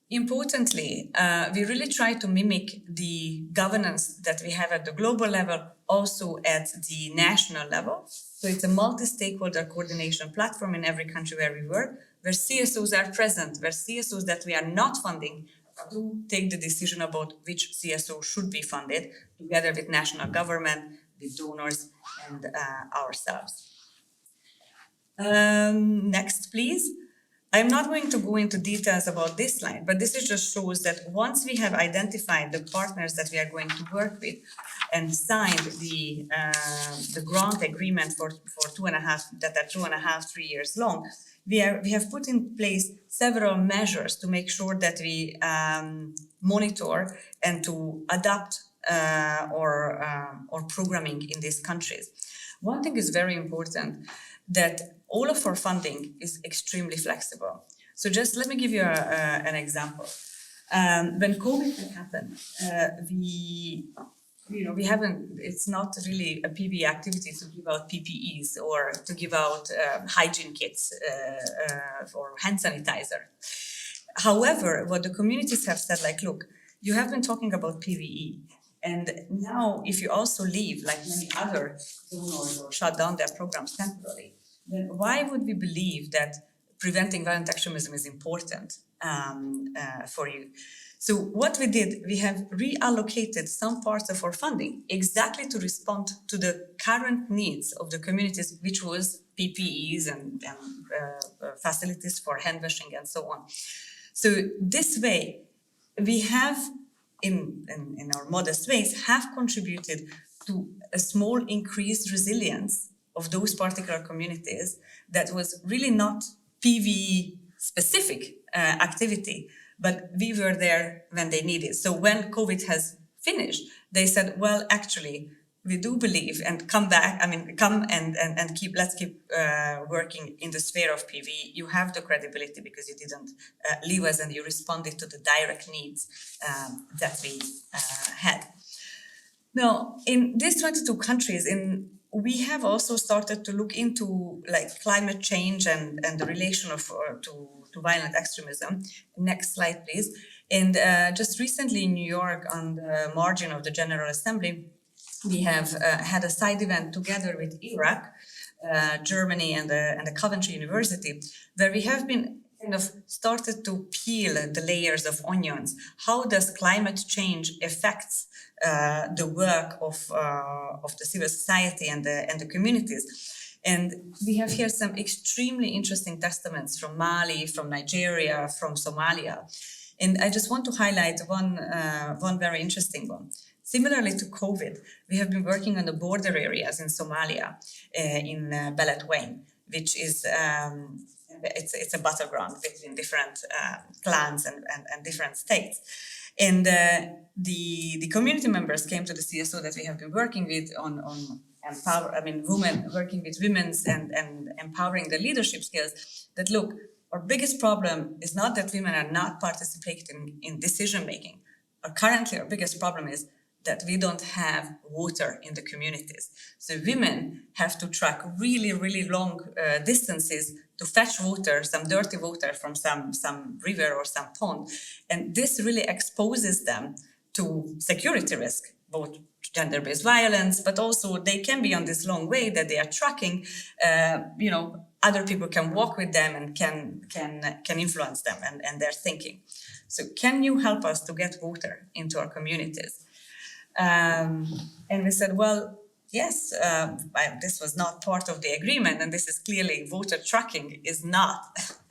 Importantly, we really try to mimic the governance that we have at the global level, also at the national level. So it's a multi-stakeholder coordination platform in every country where we work, where CSOs are present, where CSOs that we are not funding do take the decision about which CSO should be funded, together with national government, with donors, and ourselves. Next, please. I'm not going to go into details about this slide, but this just shows that once we have identified the partners that we are going to work with and signed the grant agreement for 2.5, 3 years long, we have put in place several measures to make sure that we monitor and to adapt or programming in these countries. One thing is very important, that all of our funding is extremely flexible. So just let me give you an example. When COVID happened, we haven't, it's not really a PPE activity to give out PPEs or to give out hygiene kits or hand sanitizer. However, what the communities have said, like, look, you have been talking about PPE, and now if you also leave, like many other donors, or shut down their programs temporarily, then why would we believe that preventing violent extremism is important for you? So what we did, we have reallocated some parts of our funding exactly to respond to the current needs of the communities, which was PPEs and facilities for hand washing and so on. So this way, we have, in our modest ways, have contributed to a small increased resilience of those particular communities that was really not PVE specific activity, but we were there when they needed. So when COVID has finished, they said, well, actually, we do believe and come back, come and let's keep working in the sphere of PVE. You have the credibility because you didn't leave us and you responded to the direct needs that we had. Now, in these 22 countries, we have also started to look into like climate change and the relation of to violent extremism. Next slide, please. And just recently in New York, on the margin of the General Assembly, we have had a side event together with Iraq, Germany, and the Coventry University, where we have been kind of started to peel the layers of onions. How does climate change affect the work of the civil society and the communities? And we have here some extremely interesting testaments from Mali, from Nigeria, from Somalia. And I just want to highlight one very interesting one. Similarly to COVID, we have been working on the border areas in Somalia, in Beledweyne, which is it's a battleground between different clans and different states. And the community members came to the CSO that we have been working with on women, working with women's and empowering the leadership skills, that look, our biggest problem is not that women are not participating in decision making. Currently, our biggest problem is that we don't have water in the communities. So women have to track really, really long distances to fetch water, some dirty water from some river or some pond. And this really exposes them to security risk, both gender-based violence, but also they can be on this long way that they are tracking, other people can walk with them and can influence them and their thinking. So can you help us to get water into our communities? And we said, well, yes, this was not part of the agreement, and this is clearly water tracking is not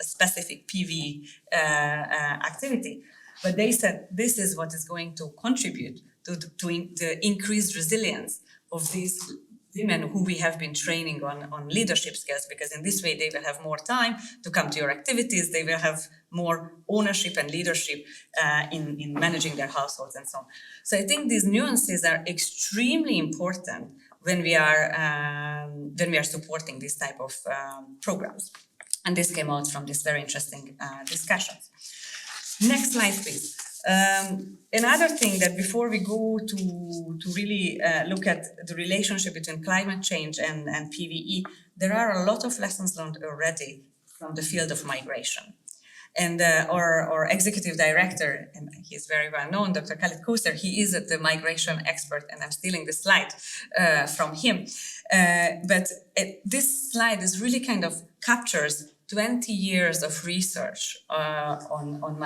a specific PV activity. But they said this is what is going to contribute to the increased resilience of these women who we have been training on leadership skills, because in this way they will have more time to come to your activities, they will have more ownership and leadership in managing their households and so on. So I think these nuances are extremely important when we are supporting this type of programs. And this came out from this very interesting discussions. Next slide, please. Another thing that before we go to really look at the relationship between climate change and PVE, there are a lot of lessons learned already from the field of migration. And our executive director, and he's very well known, Dr. Khalid Kousser, he is the migration expert, and I'm stealing the slide from him. But this slide is really kind of captures 20 years of research on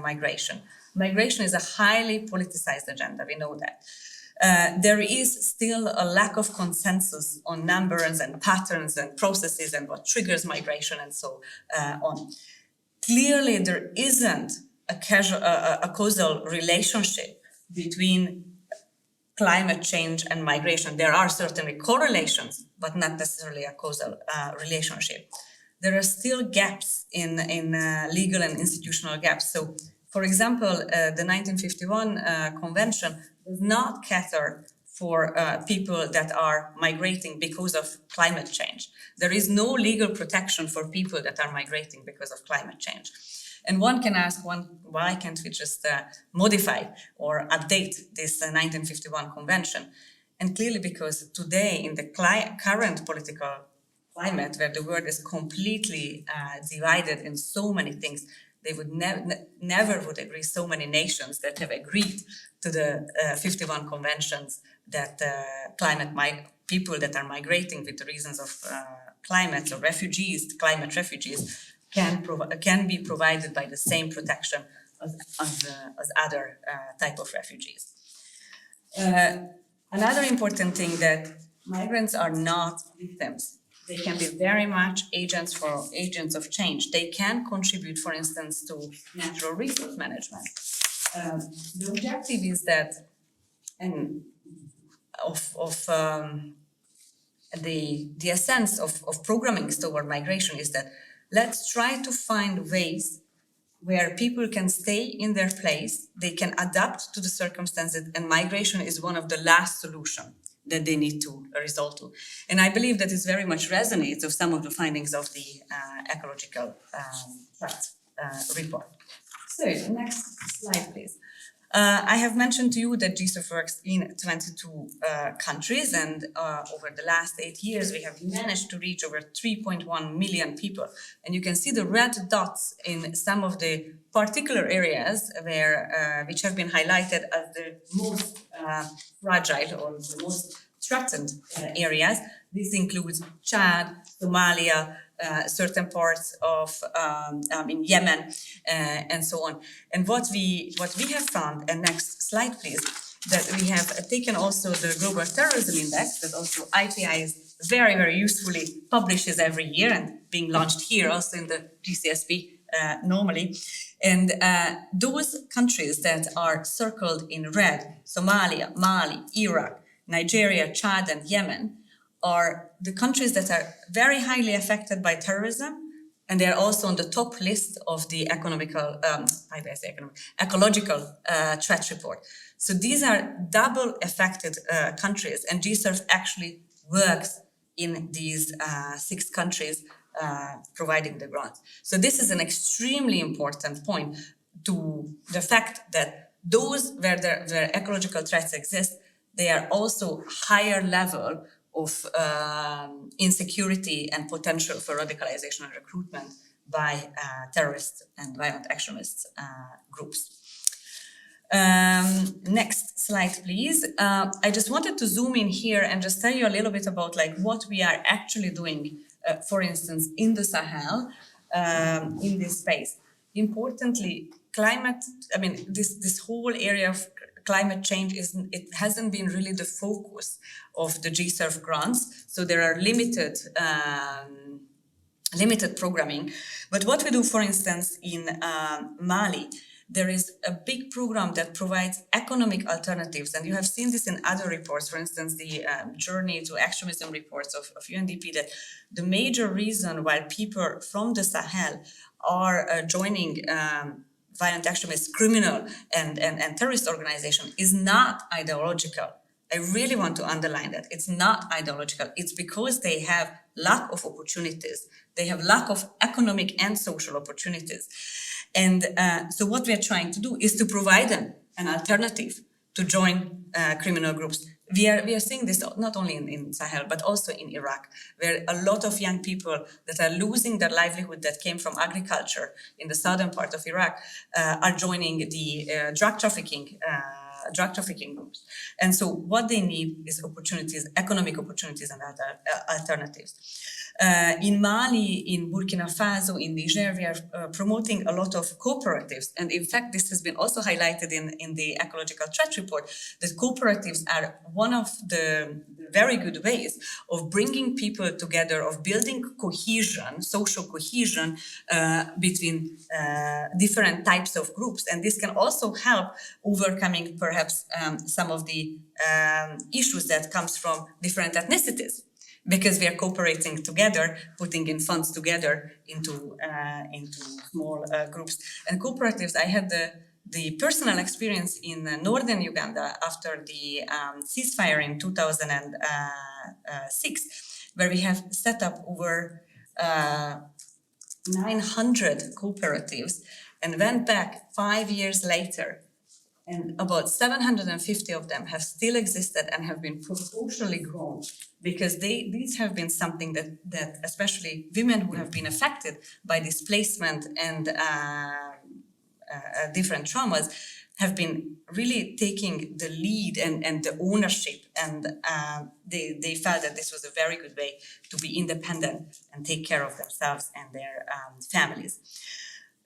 migration. Migration is a highly politicized agenda, we know that. There is still a lack of consensus on numbers and patterns and processes and what triggers migration and so on. Clearly, there isn't a causal relationship between climate change and migration. There are certainly correlations, but not necessarily a causal relationship. There are still gaps in legal and institutional gaps. So, for example, the 1951 convention does not cater for people that are migrating because of climate change. There is no legal protection for people that are migrating because of climate change. And one can ask, why can't we just modify or update this 1951 convention? And clearly because today in the current political climate, where the world is completely divided in so many things, they would never would agree, so many nations that have agreed to the 51 conventions that people that are migrating with the reasons of climate or climate refugees can be provided by the same protection as other type of refugees. Another important thing that migrants are not victims. They can be very much agents of change. They can contribute, for instance, to natural resource management. The objective is that, the essence of programming toward migration is that let's try to find ways where people can stay in their place, they can adapt to the circumstances, and migration is one of the last solutions that they need to resort to. And I believe that is very much resonates with some of the findings of the Ecological Threat Report. So, next slide, please. I have mentioned to you that GCERF works in 22 countries, and over the last 8 years, we have managed to reach over 3.1 million people. And you can see the red dots in some of the particular areas which have been highlighted as the most fragile or the most threatened areas. This includes Chad, Somalia, certain parts of in Yemen, and so on. And what we have found, and next slide please, that we have taken also the Global Terrorism Index that also IPI is very, very usefully publishes every year and being launched here also in the GCSP normally. And those countries that are circled in red, Somalia, Mali, Iraq, Nigeria, Chad, and Yemen, are the countries that are very highly affected by terrorism, and they are also on the top list of the Ecological Threat Report. So these are double affected countries, and GCERF actually works in these 6 countries providing the grants. So this is an extremely important point to the fact that those where ecological threats exist, they are also higher level of insecurity and potential for radicalization and recruitment by terrorist and violent extremist groups. Next slide, please. I just wanted to zoom in here and just tell you a little bit about what we are actually doing, for instance, in the Sahel, in this space. Importantly, this whole area of climate change hasn't been really the focus of the GCERF grants, so there are limited programming. But what we do, for instance, in Mali, there is a big program that provides economic alternatives. And you have seen this in other reports, for instance, the Journey to Extremism reports of UNDP, that the major reason why people from the Sahel are joining violent extremists, criminal and terrorist organization is not ideological. I really want to underline that. It's not ideological. It's because they have lack of opportunities. They have lack of economic and social opportunities. And so what we are trying to do is to provide them an alternative to join criminal groups. We are seeing this not only in Sahel, but also in Iraq, where a lot of young people that are losing their livelihood that came from agriculture in the southern part of Iraq are joining the drug trafficking groups. And so what they need is opportunities, economic opportunities and other alternatives. In Mali, in Burkina Faso, in Niger, we are promoting a lot of cooperatives. And in fact, this has been also highlighted in the Ecological Threat Report, that cooperatives are one of the very good ways of bringing people together, of building cohesion, social cohesion between different types of groups. And this can also help overcoming perhaps some of the issues that comes from different ethnicities, because we are cooperating together, putting in funds together into small groups. And cooperatives, I had the personal experience in northern Uganda after the ceasefire in 2006, where we have set up over 900 cooperatives and went back 5 years later. And about 750 of them have still existed and have been proportionally grown, because these have been something that especially women who have been affected by displacement and different traumas have been really taking the lead and the ownership. And they felt that this was a very good way to be independent and take care of themselves and their families.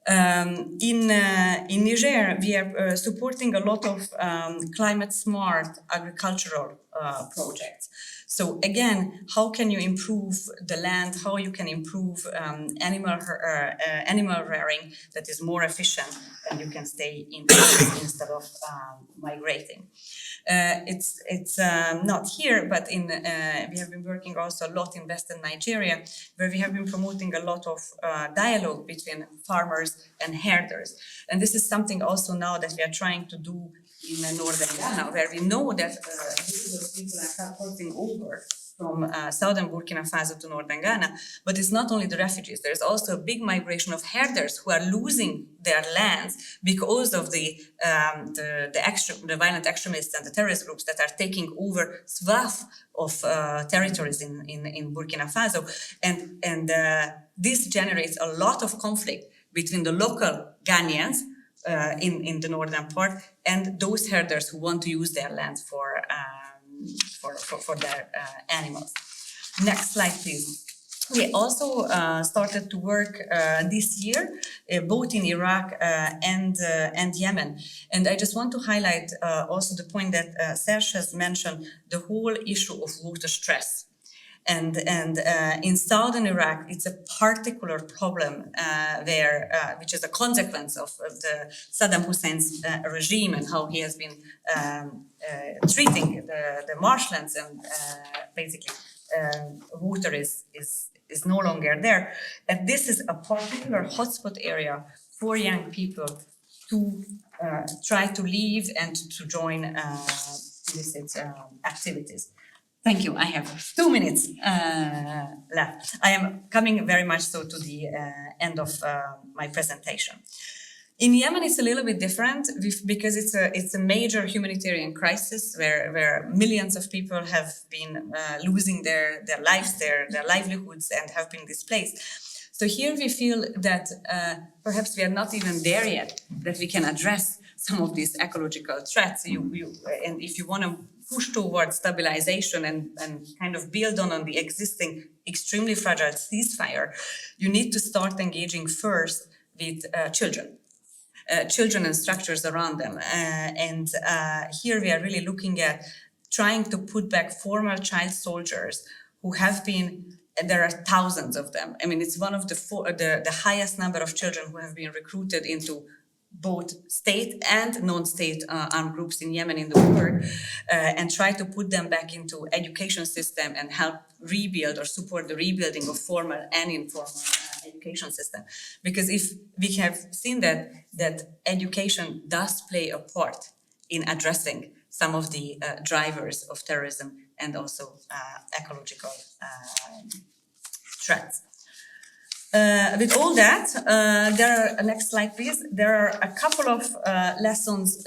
In Niger, we are supporting a lot of climate-smart agricultural projects. So again, how can you improve the land? How you can improve animal rearing that is more efficient, and you can stay in place instead of migrating. It's not here, but we have been working also a lot in Western Nigeria, where we have been promoting a lot of dialogue between farmers and herders. And this is something also now that we are trying to do in northern Ghana, where we know that those people are crossing over from southern Burkina Faso to northern Ghana. But it's not only the refugees. There's also a big migration of herders who are losing their lands because of the violent extremists and the terrorist groups that are taking over swath of territories in Burkina Faso. And this generates a lot of conflict between the local Ghanaians in the northern part and those herders who want to use their lands for their animals. Next slide, please. We also started to work this year, both in Iraq and Yemen. And I just want to highlight also the point that Serge has mentioned, the whole issue of water stress. And in southern Iraq, it's a particular problem which is a consequence of the Saddam Hussein's regime and how he has been treating the marshlands, and basically water is no longer there. And this is a particular hotspot area for young people to try to leave and to join illicit activities. Thank you. I have 2 minutes left. I am coming very much so to the end of my presentation. In Yemen, it's a little bit different because it's a major humanitarian crisis where millions of people have been losing their lives, their livelihoods, and have been displaced. So here we feel that perhaps we are not even there yet, that we can address some of these ecological threats. And if you want to push towards stabilization and kind of build on the existing extremely fragile ceasefire, you need to start engaging first with children and structures around them. And here we are really looking at trying to put back former child soldiers who have been, and there are thousands of them. I mean, it's one of the highest number of children who have been recruited into both state and non-state armed groups in Yemen in the war, and try to put them back into education system and help rebuild or support the rebuilding of formal and informal education system. Because if we have seen that education does play a part in addressing some of the drivers of terrorism and also ecological threats. With all that, next slide please, there are a couple of lessons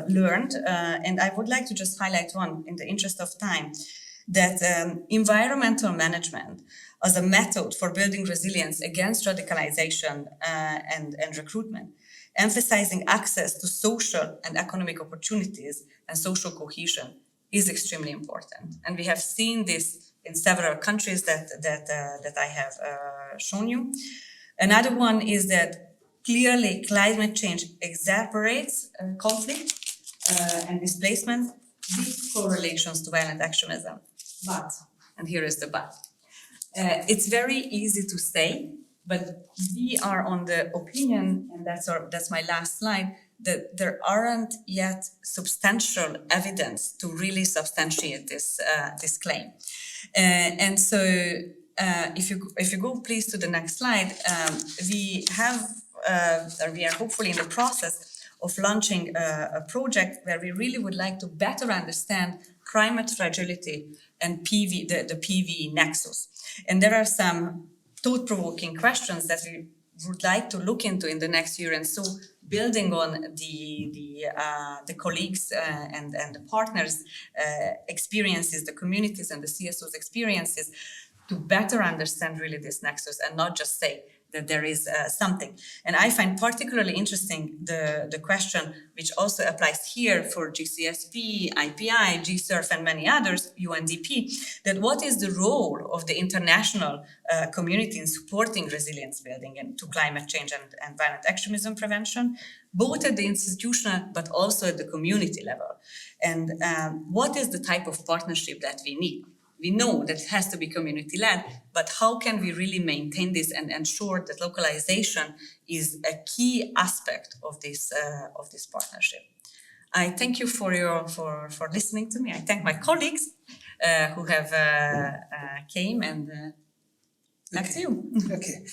learned, and I would like to just highlight one in the interest of time, that environmental management as a method for building resilience against radicalization and recruitment, emphasizing access to social and economic opportunities and social cohesion is extremely important. And we have seen this in several countries that I have shown you. Another one is that clearly climate change exacerbates conflict and displacement with correlations to violent extremism. But, and here is the but, it's very easy to say, but we are on the opinion, and that's my last slide, that there aren't yet substantial evidence to really substantiate this claim. And so if you go please to the next slide, we are hopefully in the process of launching a project where we really would like to better understand climate fragility and PV, the PV nexus. And there are some thought-provoking questions that we would like to look into in the next year. And so building on the colleagues and the partners' experiences, the communities and the CSOs' experiences, to better understand really this nexus and not just say that there is something. And I find particularly interesting the question, which also applies here for GCSP, IPI, GCERF, and many others, UNDP, that what is the role of the international community in supporting resilience building and to climate change and violent extremism prevention, both at the institutional but also at the community level. And what is the type of partnership that we need? We know that it has to be community-led, but how can we really maintain this and ensure that localization is a key aspect of this partnership? I thank you for listening to me. I thank my colleagues who have came, and back to you. Okay.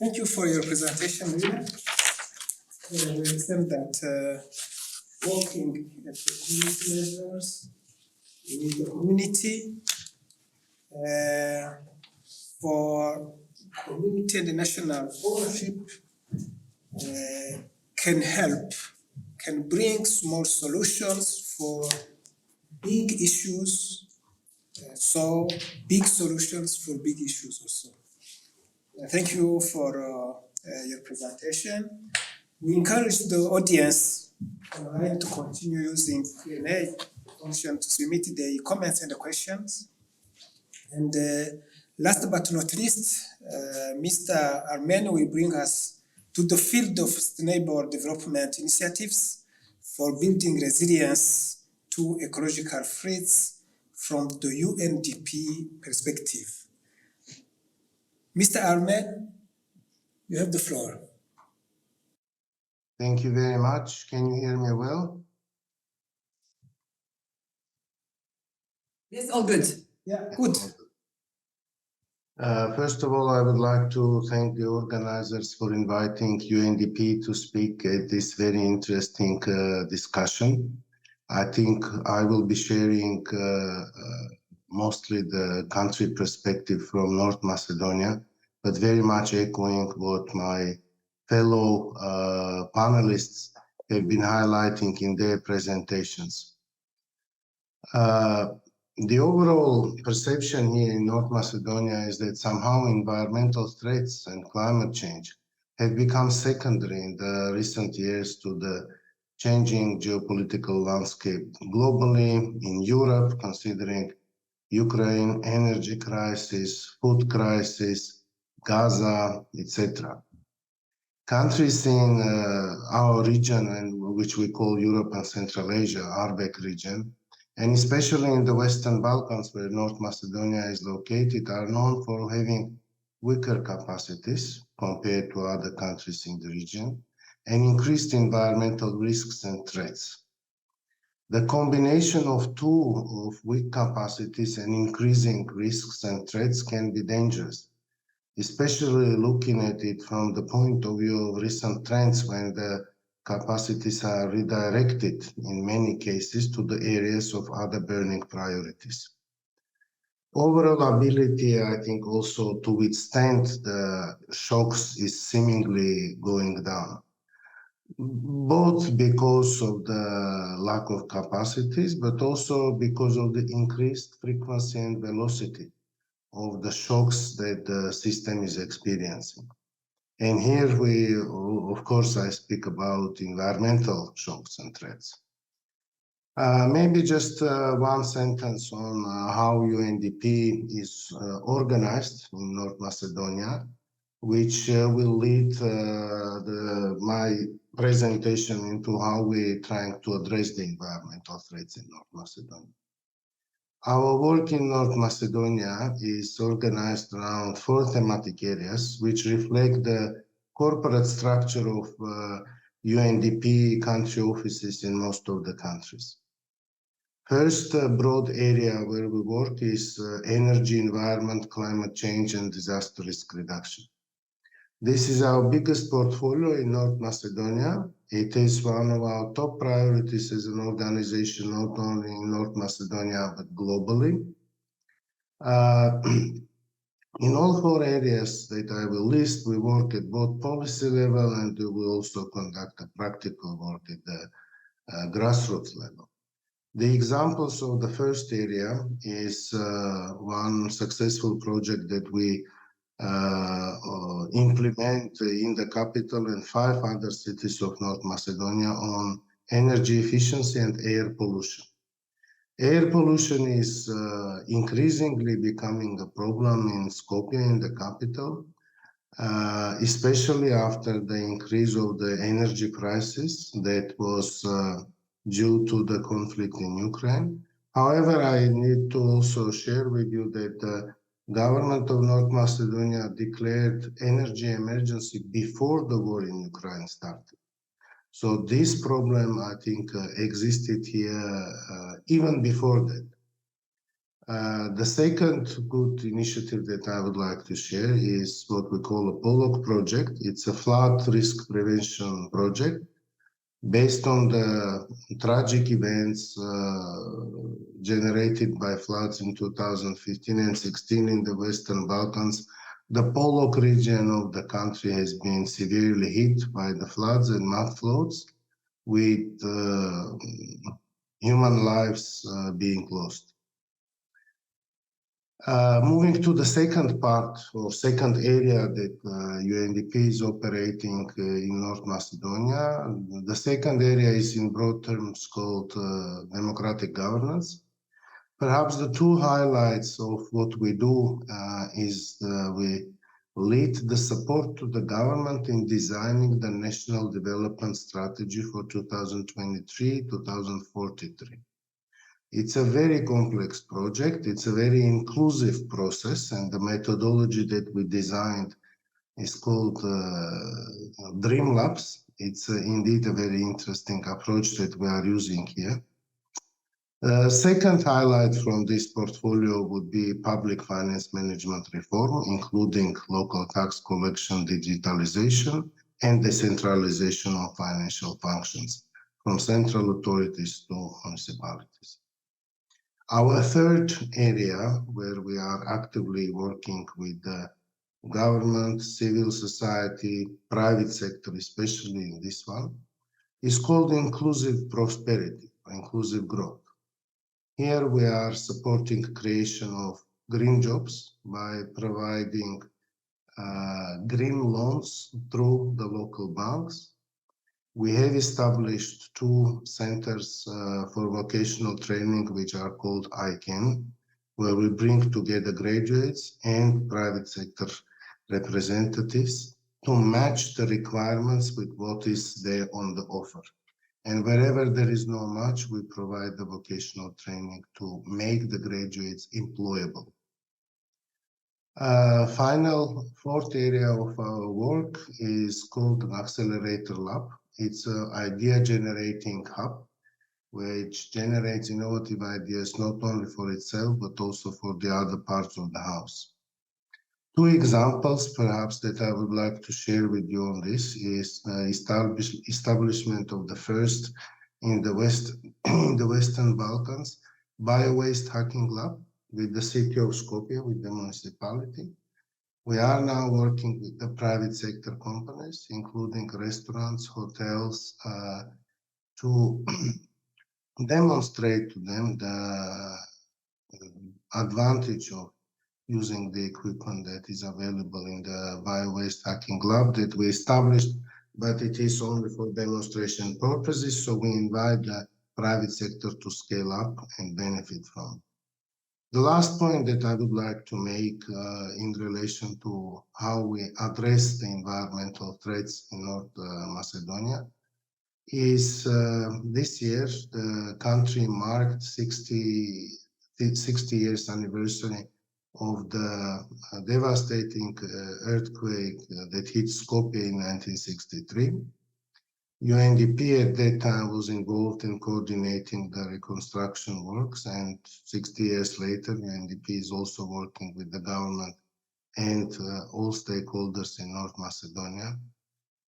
Thank you for your presentation, Lilla. We understand that working at the community measures, we need the community for community and national ownership can bring small solutions for big issues, so big solutions for big issues also. Thank you for your presentation. We encourage the audience online to continue using Q&A function to submit the comments and the questions. And last but not least, Mr. Armen will bring us to the field of sustainable development initiatives for building resilience to ecological threats from the UNDP perspective. Mr. Armen, you have the floor. Thank you very much. Can you hear me well? Yes, all good. Yeah, good. First of all, I would like to thank the organizers for inviting UNDP to speak at this very interesting discussion. I think I will be sharing mostly the country perspective from North Macedonia, but very much echoing what my fellow panelists have been highlighting in their presentations. The overall perception here in North Macedonia is that somehow environmental threats and climate change have become secondary in the recent years to the changing geopolitical landscape globally, in Europe, considering Ukraine, energy crisis, food crisis, Gaza, etc. Countries in our region, and which we call Europe and Central Asia, RBEC region, and especially in the Western Balkans, where North Macedonia is located, are known for having weaker capacities compared to other countries in the region, and increased environmental risks and threats. The combination of weak capacities and increasing risks and threats can be dangerous, especially looking at it from the point of view of recent trends when the capacities are redirected in many cases to the areas of other burning priorities. Overall ability, I think, also to withstand the shocks is seemingly going down, both because of the lack of capacities, but also because of the increased frequency and velocity of the shocks that the system is experiencing. And here of course, I speak about environmental shocks and threats. Maybe just one sentence on how UNDP is organized in North Macedonia, which will lead my presentation into how we're trying to address the environmental threats in North Macedonia. Our work in North Macedonia is organized around 4 thematic areas, which reflect the corporate structure of UNDP country offices in most of the countries. First broad area where we work is energy, environment, climate change, and disaster risk reduction. This is our biggest portfolio in North Macedonia. It is one of our top priorities as an organization, not only in North Macedonia, but globally. In all 4 areas that I will list, we work at both policy level, and we will also conduct a practical work at the grassroots level. The examples of the first area is one successful project that we implement in the capital and 5 other cities of North Macedonia on energy efficiency and air pollution. Air pollution is increasingly becoming a problem in Skopje, in the capital, especially after the increase of the energy prices that was due to the conflict in Ukraine. However, I need to also share with you that the government of North Macedonia declared energy emergency before the war in Ukraine started. So this problem, I think, existed here even before that. The second good initiative that I would like to share is what we call a POLOC project. It's a flood risk prevention project based on the tragic events generated by floods in 2015 and 16 in the Western Balkans. The POLOC region of the country has been severely hit by the floods and mud flows, with human lives being lost. Moving to the second part or second area that UNDP is operating in North Macedonia, the second area is in broad terms called democratic governance. Perhaps the 2 highlights of what we do is we lead the support to the government in designing the National Development Strategy for 2023-2043. It's a very complex project. It's a very inclusive process, and the methodology that we designed is called Dream Labs. It's indeed a very interesting approach that we are using here. Second highlight from this portfolio would be public finance management reform, including local tax collection, digitalization, and decentralization of financial functions from central authorities to municipalities. Our third area, where we are actively working with the government, civil society, private sector, especially in this one, is called inclusive prosperity, inclusive growth. Here we are supporting creation of green jobs by providing green loans through the local banks. We have established 2 centers for vocational training, which are called ICANN, where we bring together graduates and private sector representatives to match the requirements with what is there on the offer. And wherever there is no match, we provide the vocational training to make the graduates employable. Final fourth area of our work is called an Accelerator Lab. It's an idea generating hub which generates innovative ideas not only for itself but also for the other parts of the house. Two examples perhaps that I would like to share with you on this is establishment of the first in the Western Balkans bio-waste hacking lab with the city of Skopje, with the municipality. We are now working with the private sector companies, including restaurants, hotels, to demonstrate to them the advantage of using the equipment that is available in the bio-waste hacking lab that we established, but it is only for demonstration purposes. So we invite the private sector to scale up and benefit from. The last point that I would like to make in relation to how we address the environmental threats in North Macedonia is this year the country marked 60 years anniversary of the devastating earthquake that hit Skopje in 1963. UNDP at that time was involved in coordinating the reconstruction works, and 60 years later, UNDP is also working with the government and all stakeholders in North Macedonia.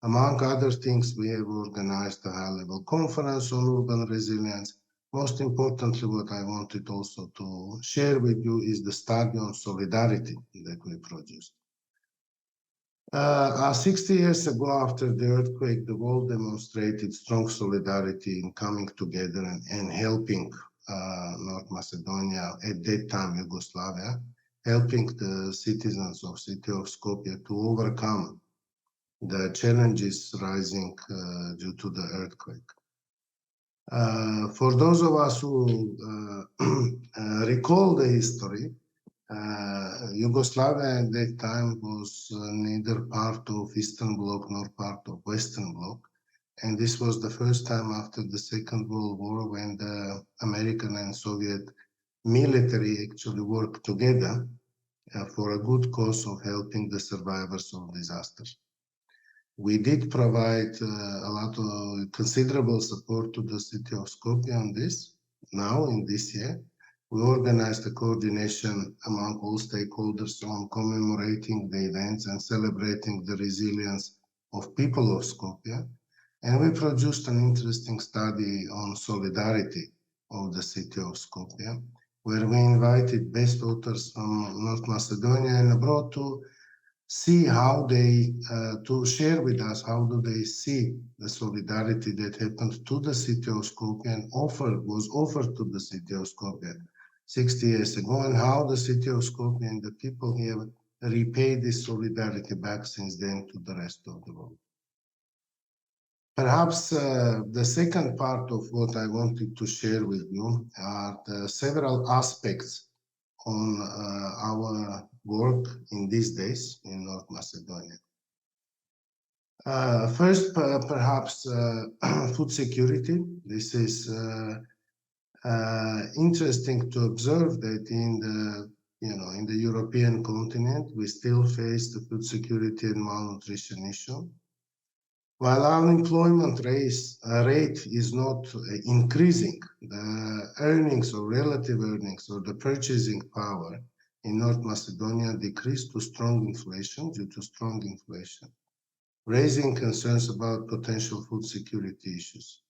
Among other things, we have organized a high-level conference on urban resilience. Most importantly, what I wanted also to share with you is the study on solidarity that we produced. 60 years ago, after the earthquake, the world demonstrated strong solidarity in coming together and helping North Macedonia, at that time Yugoslavia, helping the citizens of city of Skopje to overcome the challenges rising due to the earthquake. For those of us who recall the history, Yugoslavia at that time was neither part of Eastern Bloc nor part of Western Bloc. And this was the first time after the Second World War when the American and Soviet military actually worked together for a good cause of helping the survivors of disasters. We did provide a lot of considerable support to the city of Skopje on this. Now, in this year, we organized a coordination among all stakeholders on commemorating the events and celebrating the resilience of people of Skopje. And we produced an interesting study on solidarity of the city of Skopje, where we invited best authors from North Macedonia and abroad to see how they, to share with us how do they see the solidarity that happened to the city of Skopje and was offered to the city of Skopje 60 years ago, and how the city of Skopje and the people here repaid this solidarity back since then to the rest of the world. Perhaps the second part of what I wanted to share with you are the several aspects on our work in these days in North Macedonia. First, perhaps food security. This is interesting to observe that in the European continent, we still face the food security and malnutrition issue. While unemployment rate is not increasing, the earnings or relative earnings or the purchasing power in North Macedonia decreased to strong inflation due to strong inflation, raising concerns about potential food security issues.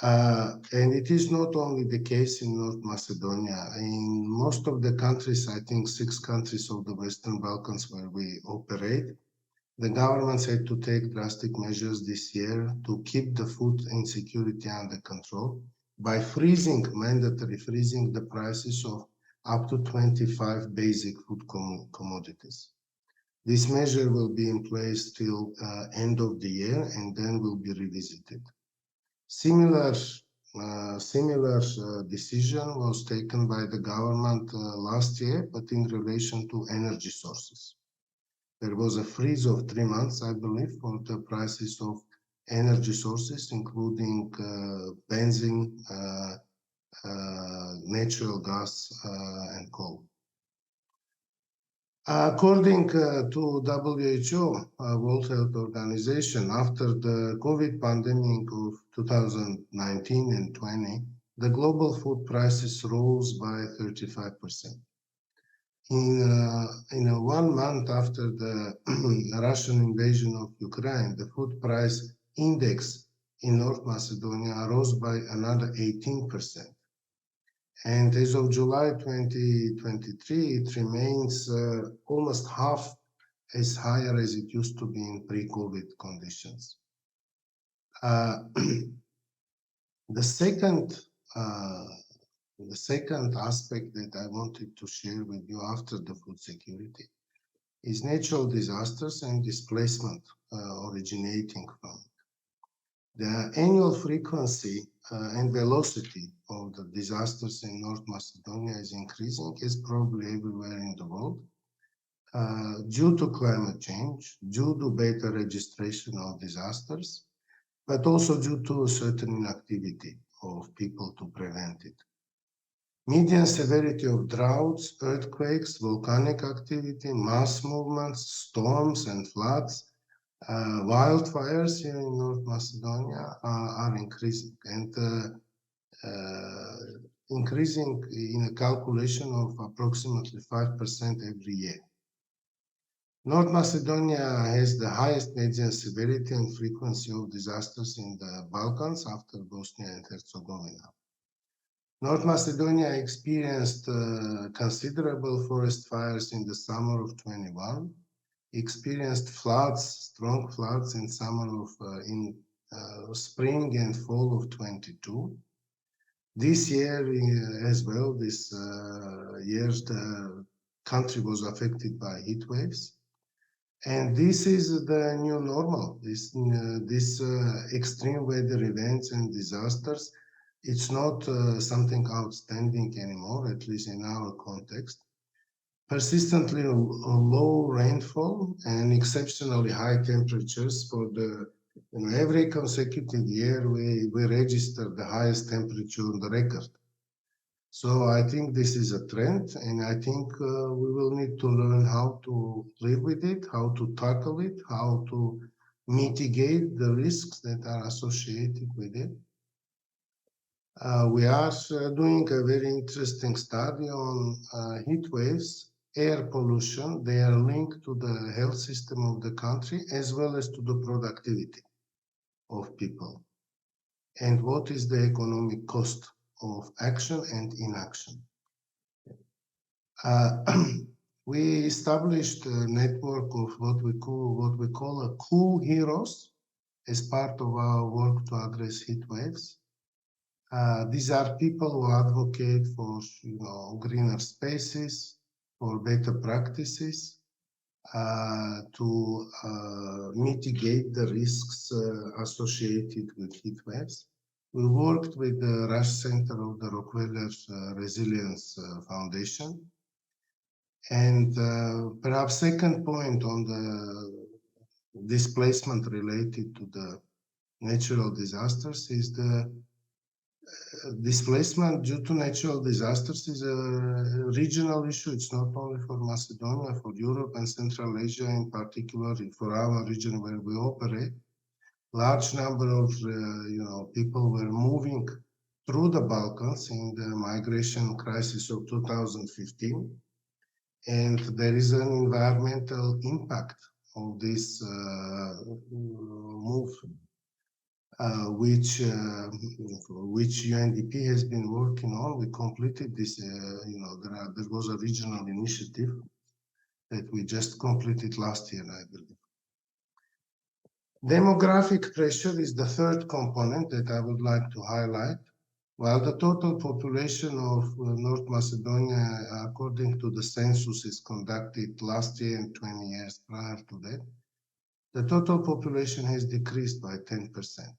And it is not only the case in North Macedonia. In most of the countries, I think 6 countries of the Western Balkans where we operate, the governments had to take drastic measures this year to keep the food insecurity under control by mandatory freezing the prices of up to 25 basic food commodities. This measure will be in place till end of the year and then will be revisited. Similar decision was taken by the government last year, but in relation to energy sources. There was a freeze of 3 months, I believe, for the prices of energy sources, including benzene, natural gas, and coal. According to WHO, World Health Organization, after the COVID pandemic of 2019 and 20, the global food prices rose by 35%. In 1 month after the Russian invasion of Ukraine, the food price index in North Macedonia rose by another 18%. And as of July 2023, it remains almost half as higher as it used to be in pre-COVID conditions. The second aspect that I wanted to share with you after the food security is natural disasters and displacement originating from it. The annual frequency and velocity of the disasters in North Macedonia is increasing, as probably everywhere in the world, due to climate change, due to better registration of disasters, but also due to certain inactivity of people to prevent it. Median severity of droughts, earthquakes, volcanic activity, mass movements, storms and floods, wildfires here in North Macedonia are increasing, and increasing in a calculation of approximately 5% every year. North Macedonia has the highest median severity and frequency of disasters in the Balkans after Bosnia and Herzegovina. North Macedonia experienced considerable forest fires in the summer of 21, experienced floods, strong floods in spring and fall of 22. This year as well, the country was affected by heat waves. And this is the new normal. This extreme weather events and disasters, it's not something outstanding anymore, at least in our context. Persistently low rainfall and exceptionally high temperatures for every consecutive year we register the highest temperature on the record. So I think this is a trend, and I think we will need to learn how to live with it, how to tackle it, how to mitigate the risks that are associated with it. We are doing a very interesting study on heat waves, air pollution. They are linked to the health system of the country as well as to the productivity of people. And what is the economic cost of action and inaction? We established a network of what we call a cool heroes as part of our work to address heat waves. These are people who advocate for greener spaces, for better practices, to mitigate the risks associated with heat waves. We worked with the Rush Center of the Rockefeller Resilience Foundation. And perhaps second point on the displacement related to the natural disasters is the displacement due to natural disasters is a regional issue. It's not only for Macedonia, for Europe and Central Asia in particular, for our region where we operate. Large number of people were moving through the Balkans in the migration crisis of 2015. And there is an environmental impact of this move, which UNDP has been working on. We completed this, there was a regional initiative that we just completed last year, I believe. Demographic pressure is the third component that I would like to highlight. While the total population of North Macedonia, according to the census, is conducted last year and 20 years prior to that, the total population has decreased by 10%.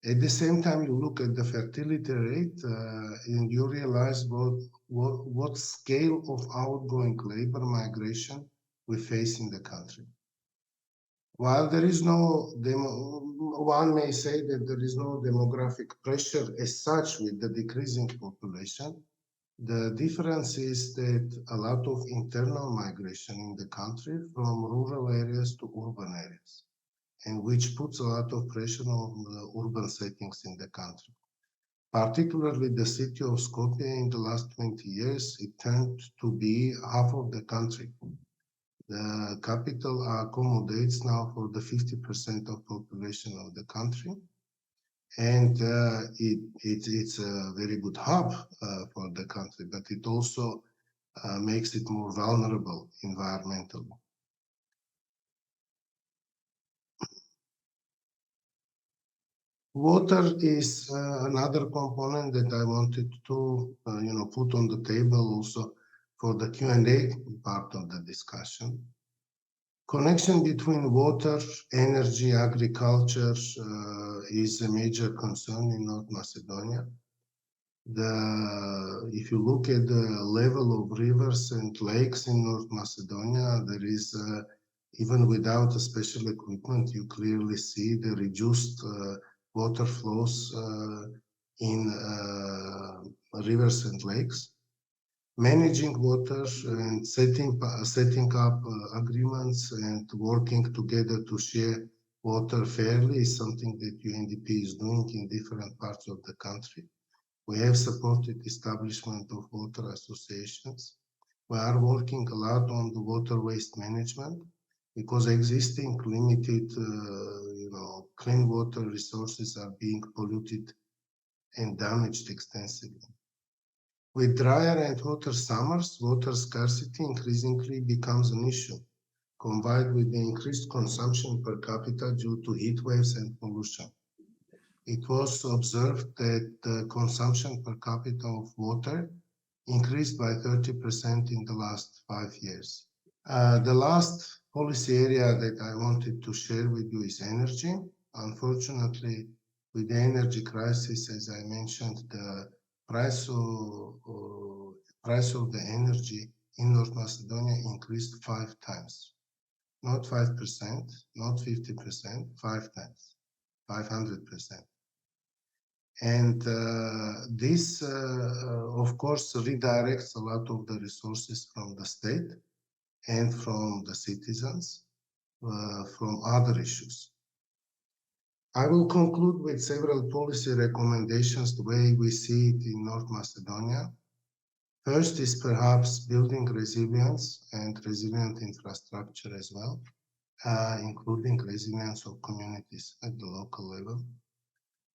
At the same time, you look at the fertility rate and you realize what scale of outgoing labor migration we face in the country. While there is no one may say that there is no demographic pressure as such with the decreasing population, the difference is that a lot of internal migration in the country from rural areas to urban areas, and which puts a lot of pressure on the urban settings in the country. Particularly the city of Skopje in the last 20 years, it turned to be half of the country. The capital accommodates now for the 50% of population of the country. And it's a very good hub for the country, but it also makes it more vulnerable environmentally. Water is another component that I wanted to put on the table also for the Q&A part of the discussion. Connection between water, energy, agriculture is a major concern in North Macedonia. If you look at the level of rivers and lakes in North Macedonia, there is, even without a special equipment, you clearly see the reduced water flows in rivers and lakes. Managing water and setting up agreements and working together to share water fairly is something that UNDP is doing in different parts of the country. We have supported establishment of water associations. We are working a lot on the water waste management because existing limited, clean water resources are being polluted and damaged extensively. With drier and hotter summers, water scarcity increasingly becomes an issue, combined with the increased consumption per capita due to heat waves and pollution. It was observed that the consumption per capita of water increased by 30% in the last 5 years. The last policy area that I wanted to share with you is energy. Unfortunately, with the energy crisis, as I mentioned, the price of the energy in North Macedonia increased 5 times. Not 5%, not 50%, 5 times, 500%. And this, of course, redirects a lot of the resources from the state and from the citizens from other issues. I will conclude with several policy recommendations the way we see it in North Macedonia. First is perhaps building resilience and resilient infrastructure as well, including resilience of communities at the local level.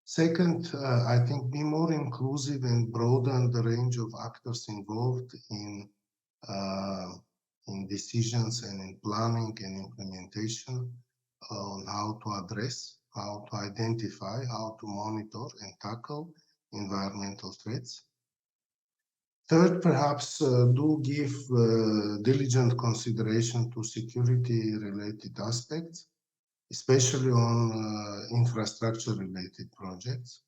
Second, I think be more inclusive and broaden the range of actors involved in decisions and in planning and implementation on how to address, how to identify, how to monitor and tackle environmental threats. Third, perhaps do give diligent consideration to security-related aspects, especially on infrastructure-related projects.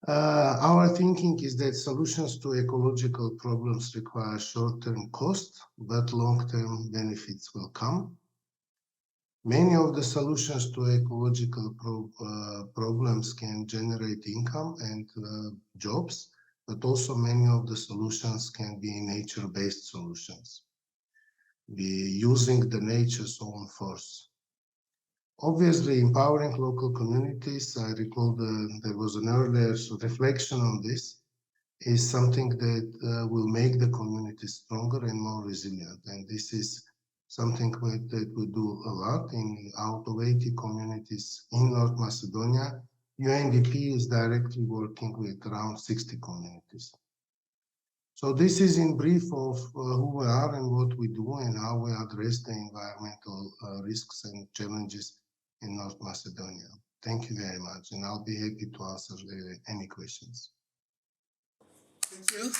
Our thinking is that solutions to ecological problems require short-term cost, but long-term benefits will come. Many of the solutions to ecological problems can generate income and jobs, but also many of the solutions can be nature-based solutions, be using the nature's own force. Obviously, empowering local communities, I recall there was an earlier reflection on this, is something that will make the community stronger and more resilient. And this is something that we do a lot in out of 80 communities in North Macedonia. UNDP is directly working with around 60 communities. So this is in brief of who we are and what we do and how we address the environmental risks and challenges in North Macedonia. Thank you very much, and I'll be happy to answer any questions. Thank you.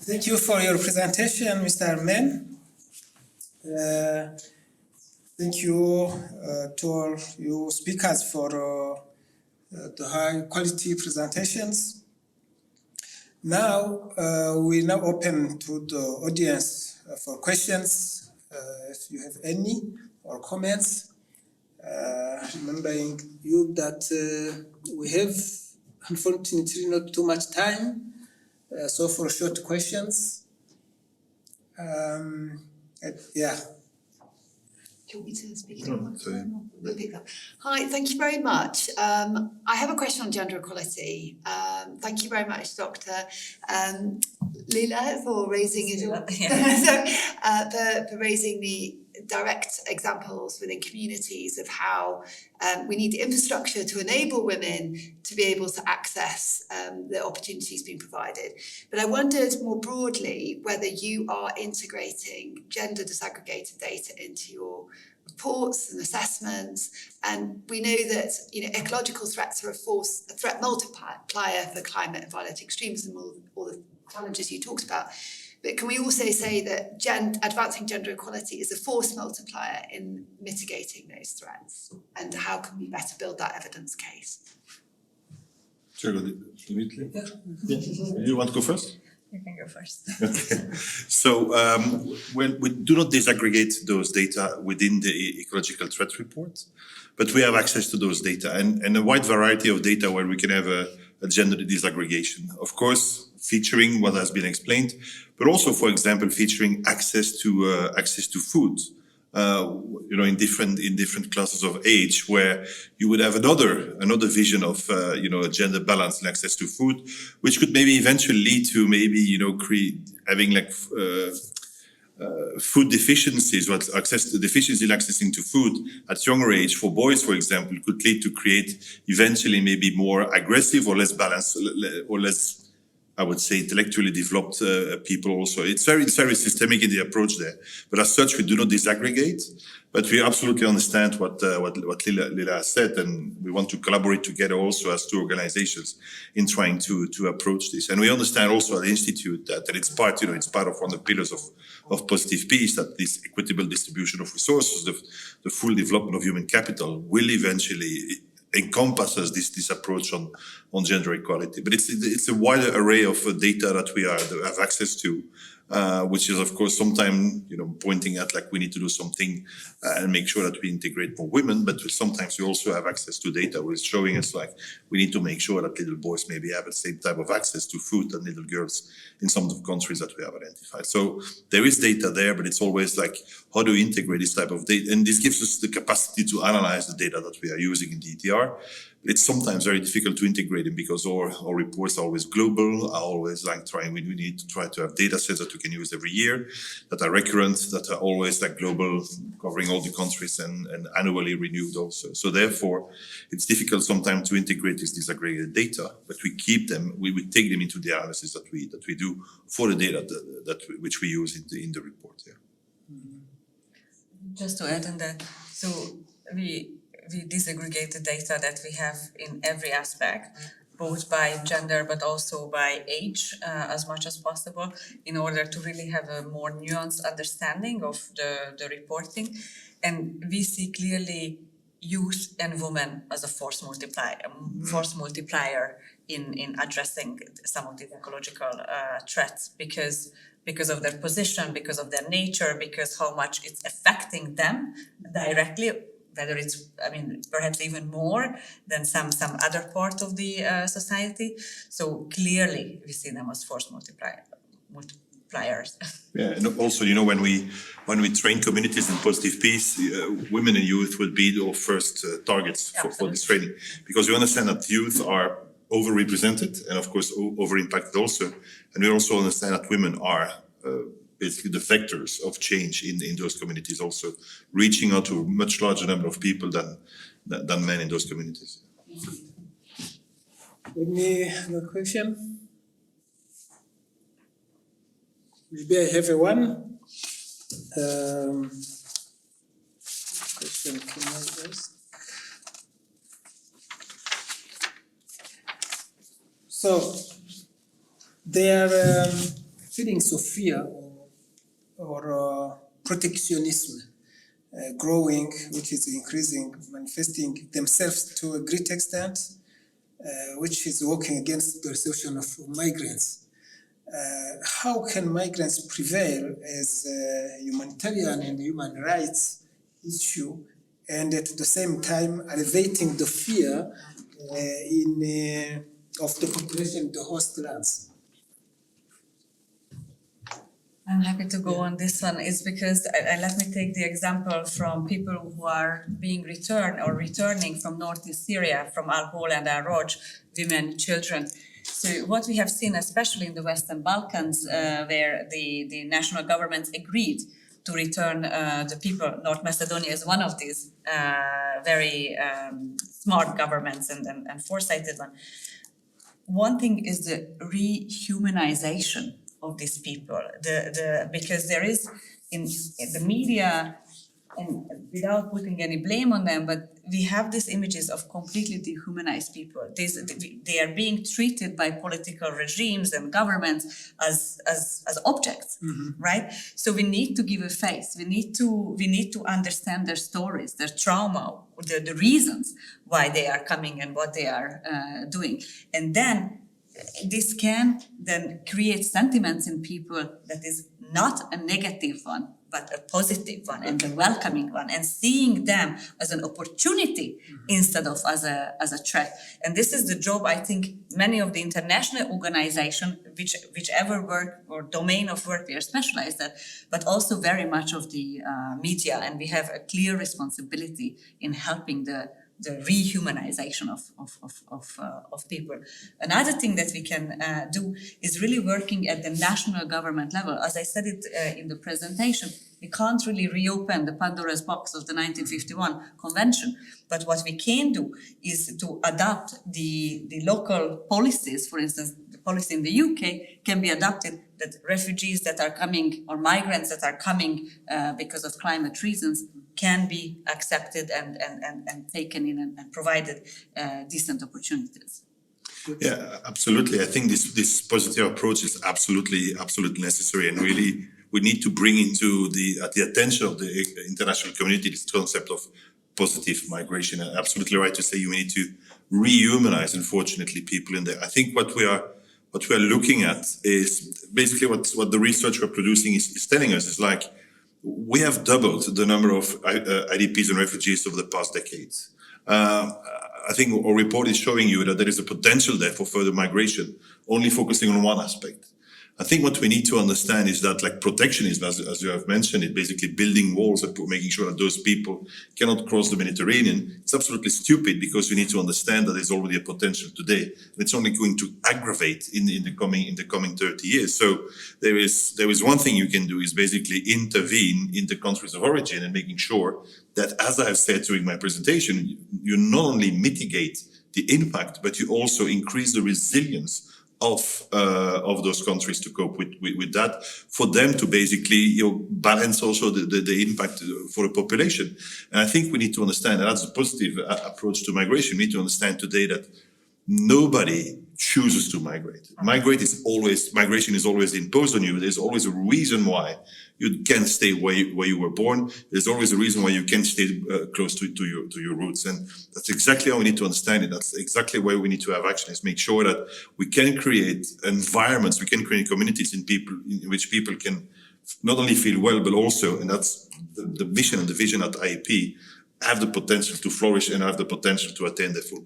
Thank you for your presentation, Mr. Armen. Thank you to all you speakers for the high quality presentations. Now, we now open to the audience for questions, if you have any, or comments. Remembering you that we have, unfortunately, not too much time, so for short questions. Yeah. Do you want me to speak? Sorry. Hi, thank you very much. I have a question on gender equality. Thank you very much, Dr. Lilla, for raising for raising the direct examples within communities of how we need the infrastructure to enable women to be able to access the opportunities being provided. But I wondered more broadly whether you are integrating gender disaggregated data into your reports and assessments. And we know that ecological threats are a threat multiplier for climate and violent extremism, all the challenges you talked about. But can we also say that advancing gender equality is a force multiplier in mitigating those threats? And how can we better build that evidence case? Sure, Dimitri? Yeah. You want to go first? You can go first. Okay. So when we do not disaggregate those data within the Ecological Threat Report, but we have access to those data and a wide variety of data where we can have a gender disaggregation. Of course, featuring what has been explained, but also, for example, featuring access to food. In different classes of age, where you would have another vision of a gender balance and access to food, which could maybe eventually lead to having food deficiencies, or deficiency in accessing to food at younger age for boys, for example, could lead to create eventually maybe more aggressive or less balanced or less, I would say, intellectually developed people also. It's very systemic in the approach there. But as such, we do not disaggregate, but we absolutely understand what Lilla has said, and we want to collaborate together also as two organizations in trying to approach this. And we understand also at the Institute that it's part of one of the pillars of positive peace, that this equitable distribution of resources, the full development of human capital will eventually encompasses this approach on gender equality. But it's a wider array of data that we have access to, which is of course sometimes pointing at we need to do something and make sure that we integrate more women. But sometimes we also have access to data which is showing us we need to make sure that little boys maybe have the same type of access to food than little girls in some of the countries that we have identified. So there is data there, but it's always how do we integrate this type of data? And this gives us the capacity to analyze the data that we are using in DTR. It's sometimes very difficult to integrate them because our reports are always global, are always we need to try to have data sets that we can use every year, that are recurrent, that are always global, covering all the countries and annually renewed also. So therefore, it's difficult sometimes to integrate this disaggregated data, but we keep them, we take them into the analysis that we do for the data which we use in the report. Yeah. Just to add on that, so we disaggregate the data that we have in every aspect, both by gender but also by age, as much as possible, in order to really have a more nuanced understanding of the reporting. And we see clearly youth and women as a force multiplier in addressing some of these ecological threats, because of their position, because of their nature, because how much it's affecting them directly, whether it's, perhaps even more than some other part of the society. So clearly we see them as force multipliers. Yeah, and also, when we train communities in positive peace, women and youth would be our first targets for this training, because we understand that youth are overrepresented and of course over-impacted also, and we also understand that women are basically the vectors of change in those communities, also reaching out to a much larger number of people than men in those communities. Any other question? Maybe I have one. Question, can I ask? So, there are feelings of fear or protectionism growing, which is increasing, manifesting themselves to a great extent, which is working against the reception of migrants. how can migrants prevail as a humanitarian and human rights issue, and at the same time elevating the fear of the population in the host lands? I'm happy to go on this one. It's because, let me take the example from people who are being returned or returning from northeast Syria, from Al-Hol and Al-Roj, women, children. So what we have seen, especially in the Western Balkans, where the national governments agreed to return the people. North Macedonia is one of these very smart governments and foresighted one. One thing is the rehumanization of these people, because there is in the media, and without putting any blame on them, but we have these images of completely dehumanized people. They are being treated by political regimes and governments as objects, right? So we need to give a face. We need to understand their stories, their trauma, the reasons why they are coming and what they are doing, and then this can then create sentiments in people that is not a negative one, but a positive one and a welcoming one, and seeing them as an opportunity instead of as a threat. And this is the job, I think, many of the international organizations, whichever work or domain of work we are specialized at, but also very much of the media, and we have a clear responsibility in helping the rehumanization of people. Another thing that we can do is really working at the national government level. As I said it in the presentation, we can't really reopen the Pandora's box of the 1951 convention, but what we can do is to adapt the local policies. For instance, the policy in the UK can be adapted that refugees that are coming or migrants that are coming because of climate reasons can be accepted and taken in and provided decent opportunities. Yeah, absolutely. I think this positive approach is absolutely necessary, and really we need to bring into the attention of the international community this concept of positive migration. And absolutely right to say you need to rehumanize, unfortunately, people in there. I think what we are looking at is basically what the research we're producing is telling us is like, we have doubled the number of IDPs and refugees over the past decades. I think our report is showing you that there is a potential there for further migration, only focusing on one aspect. I think what we need to understand is that, like, protectionism, as you have mentioned, it basically building walls and making sure that those people cannot cross the Mediterranean. It's absolutely stupid, because we need to understand that there's already a potential today, and it's only going to aggravate in the coming 30 years. So there is one thing you can do, is basically intervene in the countries of origin and making sure that, as I have said during my presentation, you not only mitigate the impact, but you also increase the resilience of those countries to cope with that, for them to basically balance also the impact for the population. And I think we need to understand, and that's a positive approach to migration. We need to understand today that nobody chooses to migrate. Migration is always imposed on you. There's always a reason why you can't stay where you were born. There's always a reason why you can't stay close to your roots. And that's exactly how we need to understand it. That's exactly why we need to have action, is make sure that we can create environments, we can create communities in which people can not only feel well, but also, and that's the mission and the vision at IEP, have the potential to flourish and have the potential to attain their full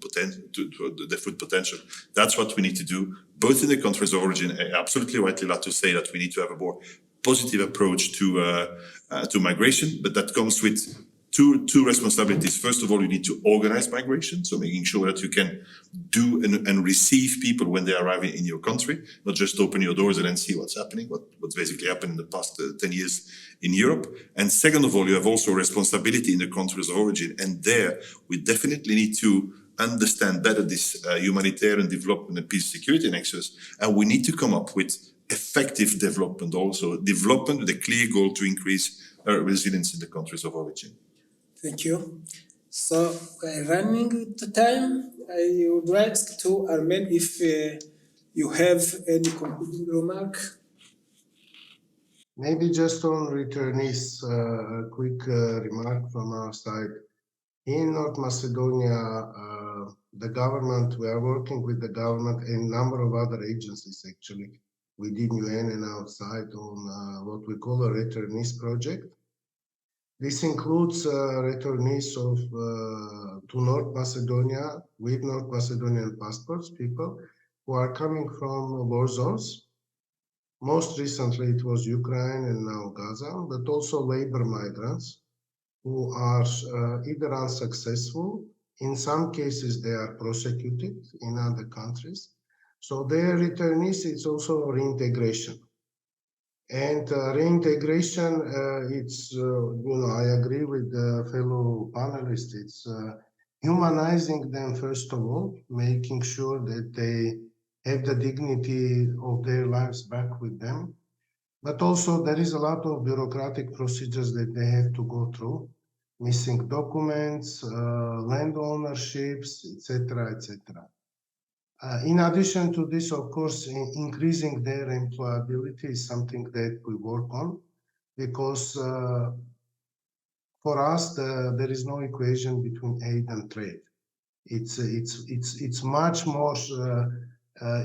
potential. That's what we need to do, both in the countries of origin. Absolutely rightly like to say that we need to have a more positive approach to migration, but that comes with two responsibilities. First of all, you need to organize migration, so making sure that you can do and receive people when they arrive in your country, not just open your doors and then see what's happening, what's basically happened in the past 10 years in Europe. And second of all, you have also a responsibility in the countries of origin, and there we definitely need to understand better this humanitarian development and peace, security nexus, and we need to come up with effective development, also development with a clear goal to increase resilience in the countries of origin. Thank you. So, running the time, I would like to Armen if you have any concluding remark. Maybe just on returnees, a quick remark from our side. In North Macedonia, the government, we are working with the government and a number of other agencies actually, within UN and outside on what we call a returnees project. This includes returnees to North Macedonia with North Macedonian passports, people who are coming from war zones. Most recently it was Ukraine and now Gaza, but also labor migrants who are either unsuccessful, in some cases they are prosecuted in other countries. So their returnees, it's also reintegration. And reintegration, I agree with the fellow panelists, it's humanizing them first of all, making sure that they have the dignity of their lives back with them. But also there is a lot of bureaucratic procedures that they have to go through, missing documents, land ownerships, etc., etc. In addition to this, of course, increasing their employability is something that we work on, because for us there is no equation between aid and trade. It's much more.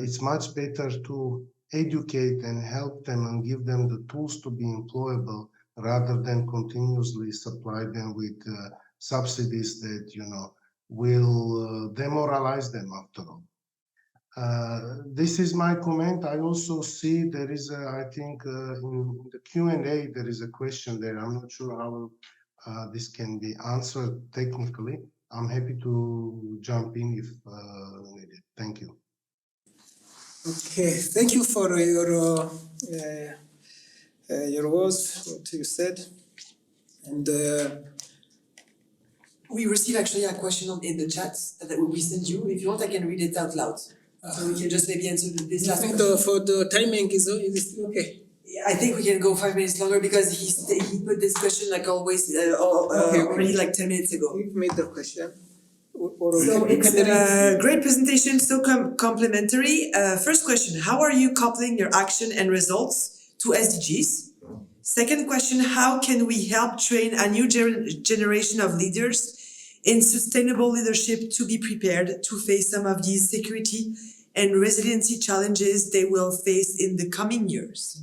It's much better to educate and help them and give them the tools to be employable, rather than continuously supply them with subsidies that will demoralize them after all. This is my comment. I also see there is I think in the Q&A there is a question there. I'm not sure how this can be answered technically. I'm happy to jump in if needed. Thank you. Okay, thank you for your words, what you said. And we received actually a question in the chat that we sent you. If you want, I can read it out loud. So we can just maybe answer this last question. For the timing is okay. I think we can go 5 minutes longer, because he put this question like always already like 10 minutes ago. Give me the question. So it's a great presentation, so complimentary. First question, how are you coupling your action and results to SDGs? Second question, how can we help train a new generation of leaders in sustainable leadership to be prepared to face some of these security and resiliency challenges they will face in the coming years?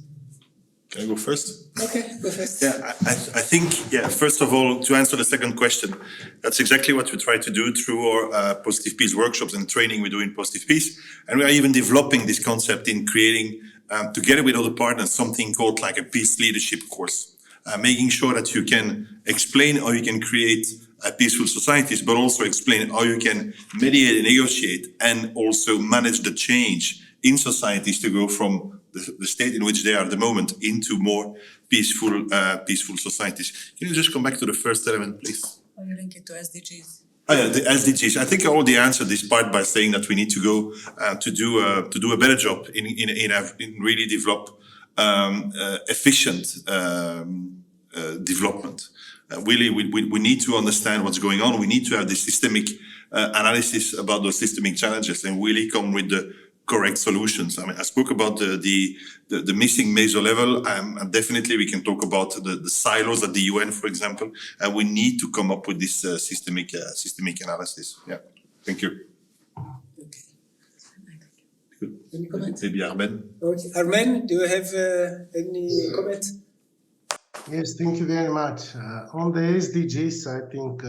Can I go first? Okay, go first. Yeah, I think, first of all, to answer the second question, that's exactly what we try to do through our Positive Peace workshops and training we do in Positive Peace. And we are even developing this concept in creating, together with other partners, something called like a peace leadership course, making sure that you can explain how you can create peaceful societies, but also explain how you can mediate and negotiate and also manage the change in societies to go from the state in which they are at the moment into more peaceful societies. Can you just come back to the first element, please? How you link it to SDGs? Oh, yeah, the SDGs. I think I already answered this part by saying that we need to go to do a better job in really develop efficient development. Really, we need to understand what's going on. We need to have this systemic analysis about those systemic challenges and really come with the correct solutions. I mean, I spoke about the missing meso level, and definitely we can talk about the silos at the UN, for example. We need to come up with this systemic analysis. Yeah, thank you. Okay. Good. Any comment? Maybe Armen. Okay. Armen, do you have any comment? Yes, thank you very much. On the SDGs, I think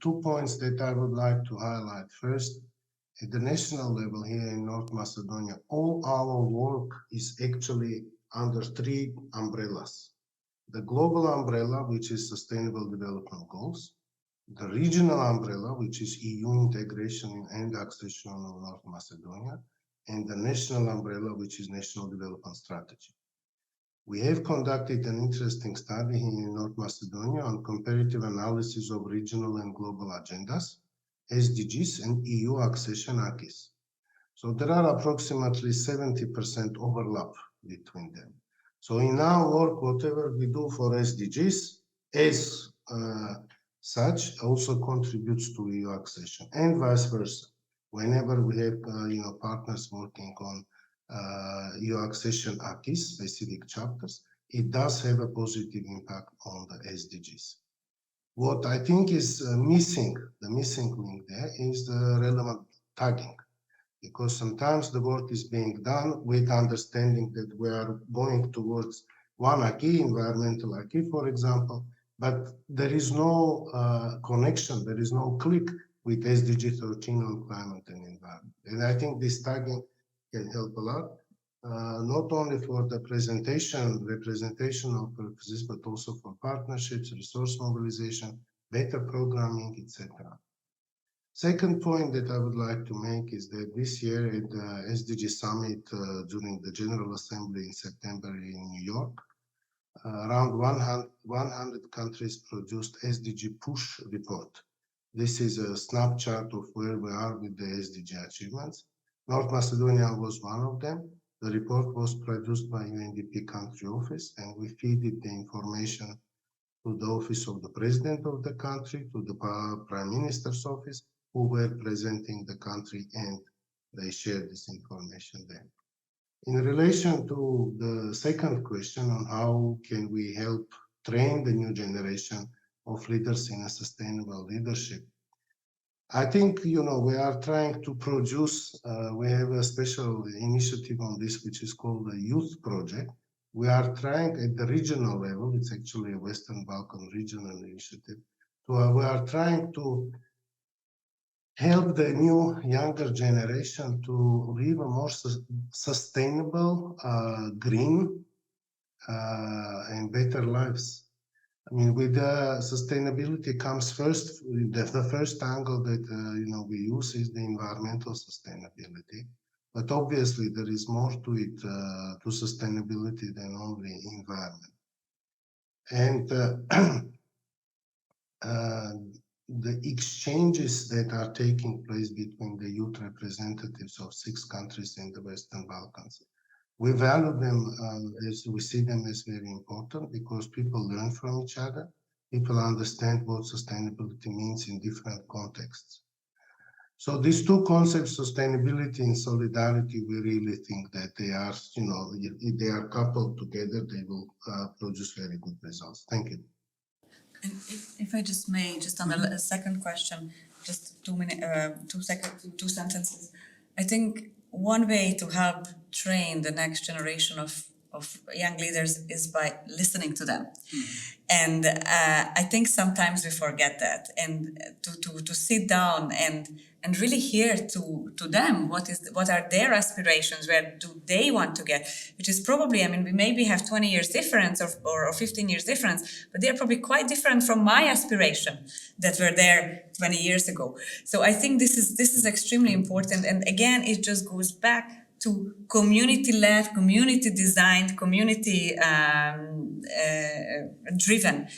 2 points that I would like to highlight. First, at the national level here in North Macedonia, all our work is actually under 3 umbrellas. The global umbrella, which is Sustainable Development Goals, the regional umbrella, which is EU integration and accession of North Macedonia, and the national umbrella, which is National Development Strategy. We have conducted an interesting study here in North Macedonia on comparative analysis of regional and global agendas, SDGs and EU accession acquis. So there are approximately 70% overlap between them. So in our work, whatever we do for SDGs as such also contributes to EU accession, and vice versa. Whenever we have partners working on EU accession acquis, specific chapters, it does have a positive impact on the SDGs. What I think is missing, the missing link there is the relevant tagging. because sometimes the work is being done with understanding that we are going towards one acquis, environmental acquis, for example, but there is no connection, there is no click with SDG 13 on climate and environment. And I think this tagging can help a lot, not only for the representational purposes, but also for partnerships, resource mobilization, better programming, etc. Second point that I would like to make is that this year at the SDG Summit during the General Assembly in September in New York, around 100 countries produced SDG push report. This is a snapshot of where we are with the SDG achievements. North Macedonia was one of them. The report was produced by UNDP country office, and we feeded the information to the office of the president of the country, to the prime minister's office, who were presenting the country, and they shared this information there. In relation to the second question on how can we help train the new generation of leaders in a sustainable leadership, I think, we are trying to produce, we have a special initiative on this, which is called the Youth Project. We are trying at the regional level, it's actually a Western Balkan regional initiative, we are trying to help the new younger generation to live a more sustainable, green, and better lives. I mean, with sustainability comes first, the first angle that, we use is the environmental sustainability. But obviously there is more to it, to sustainability than only environment. And the exchanges that are taking place between the youth representatives of 6 countries in the Western Balkans, we value them as we see them as very important, because people learn from each other. People understand what sustainability means in different contexts. So these two concepts, sustainability and solidarity, we really think that they are, if they are coupled together, they will produce very good results. Thank you. And if I just may, just on the second question, just 2 sentences. I think one way to help train the next generation of young leaders is by listening to them. And I think sometimes we forget that, and to sit down and really hear to them what are their aspirations, where do they want to get, which is probably, we maybe have 20 years difference or 15 years difference, but they're probably quite different from my aspiration that were there 20 years ago. So I think this is extremely important, and again, it just goes back to community-led, community-designed, community-driven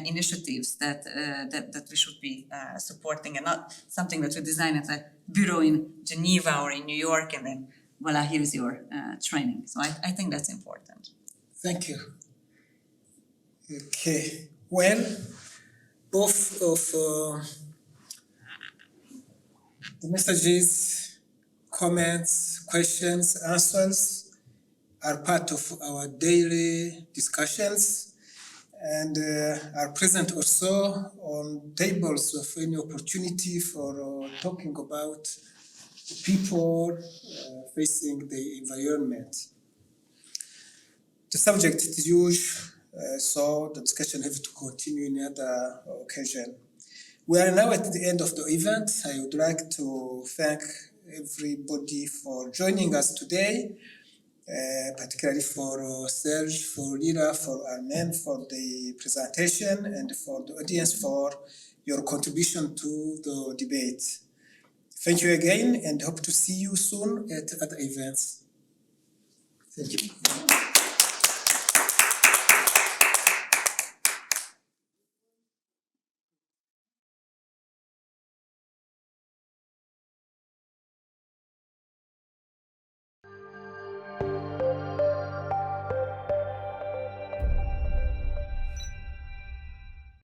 initiatives that we should be supporting, and not something that we design at a bureau in Geneva or in New York, and then, voila, here's your training. So I think that's important. Thank you. Okay, well, both of the messages, comments, questions, answers are part of our daily discussions, and are present also on tables of any opportunity for talking about people facing the environment. The subject is huge, so the discussion has to continue in another occasion. We are now at the end of the event. I would like to thank everybody for joining us today, particularly for Serge, for Lilla, for Armen for the presentation, and for the audience for your contribution to the debate. Thank you again, and hope to see you soon at other events. Thank you.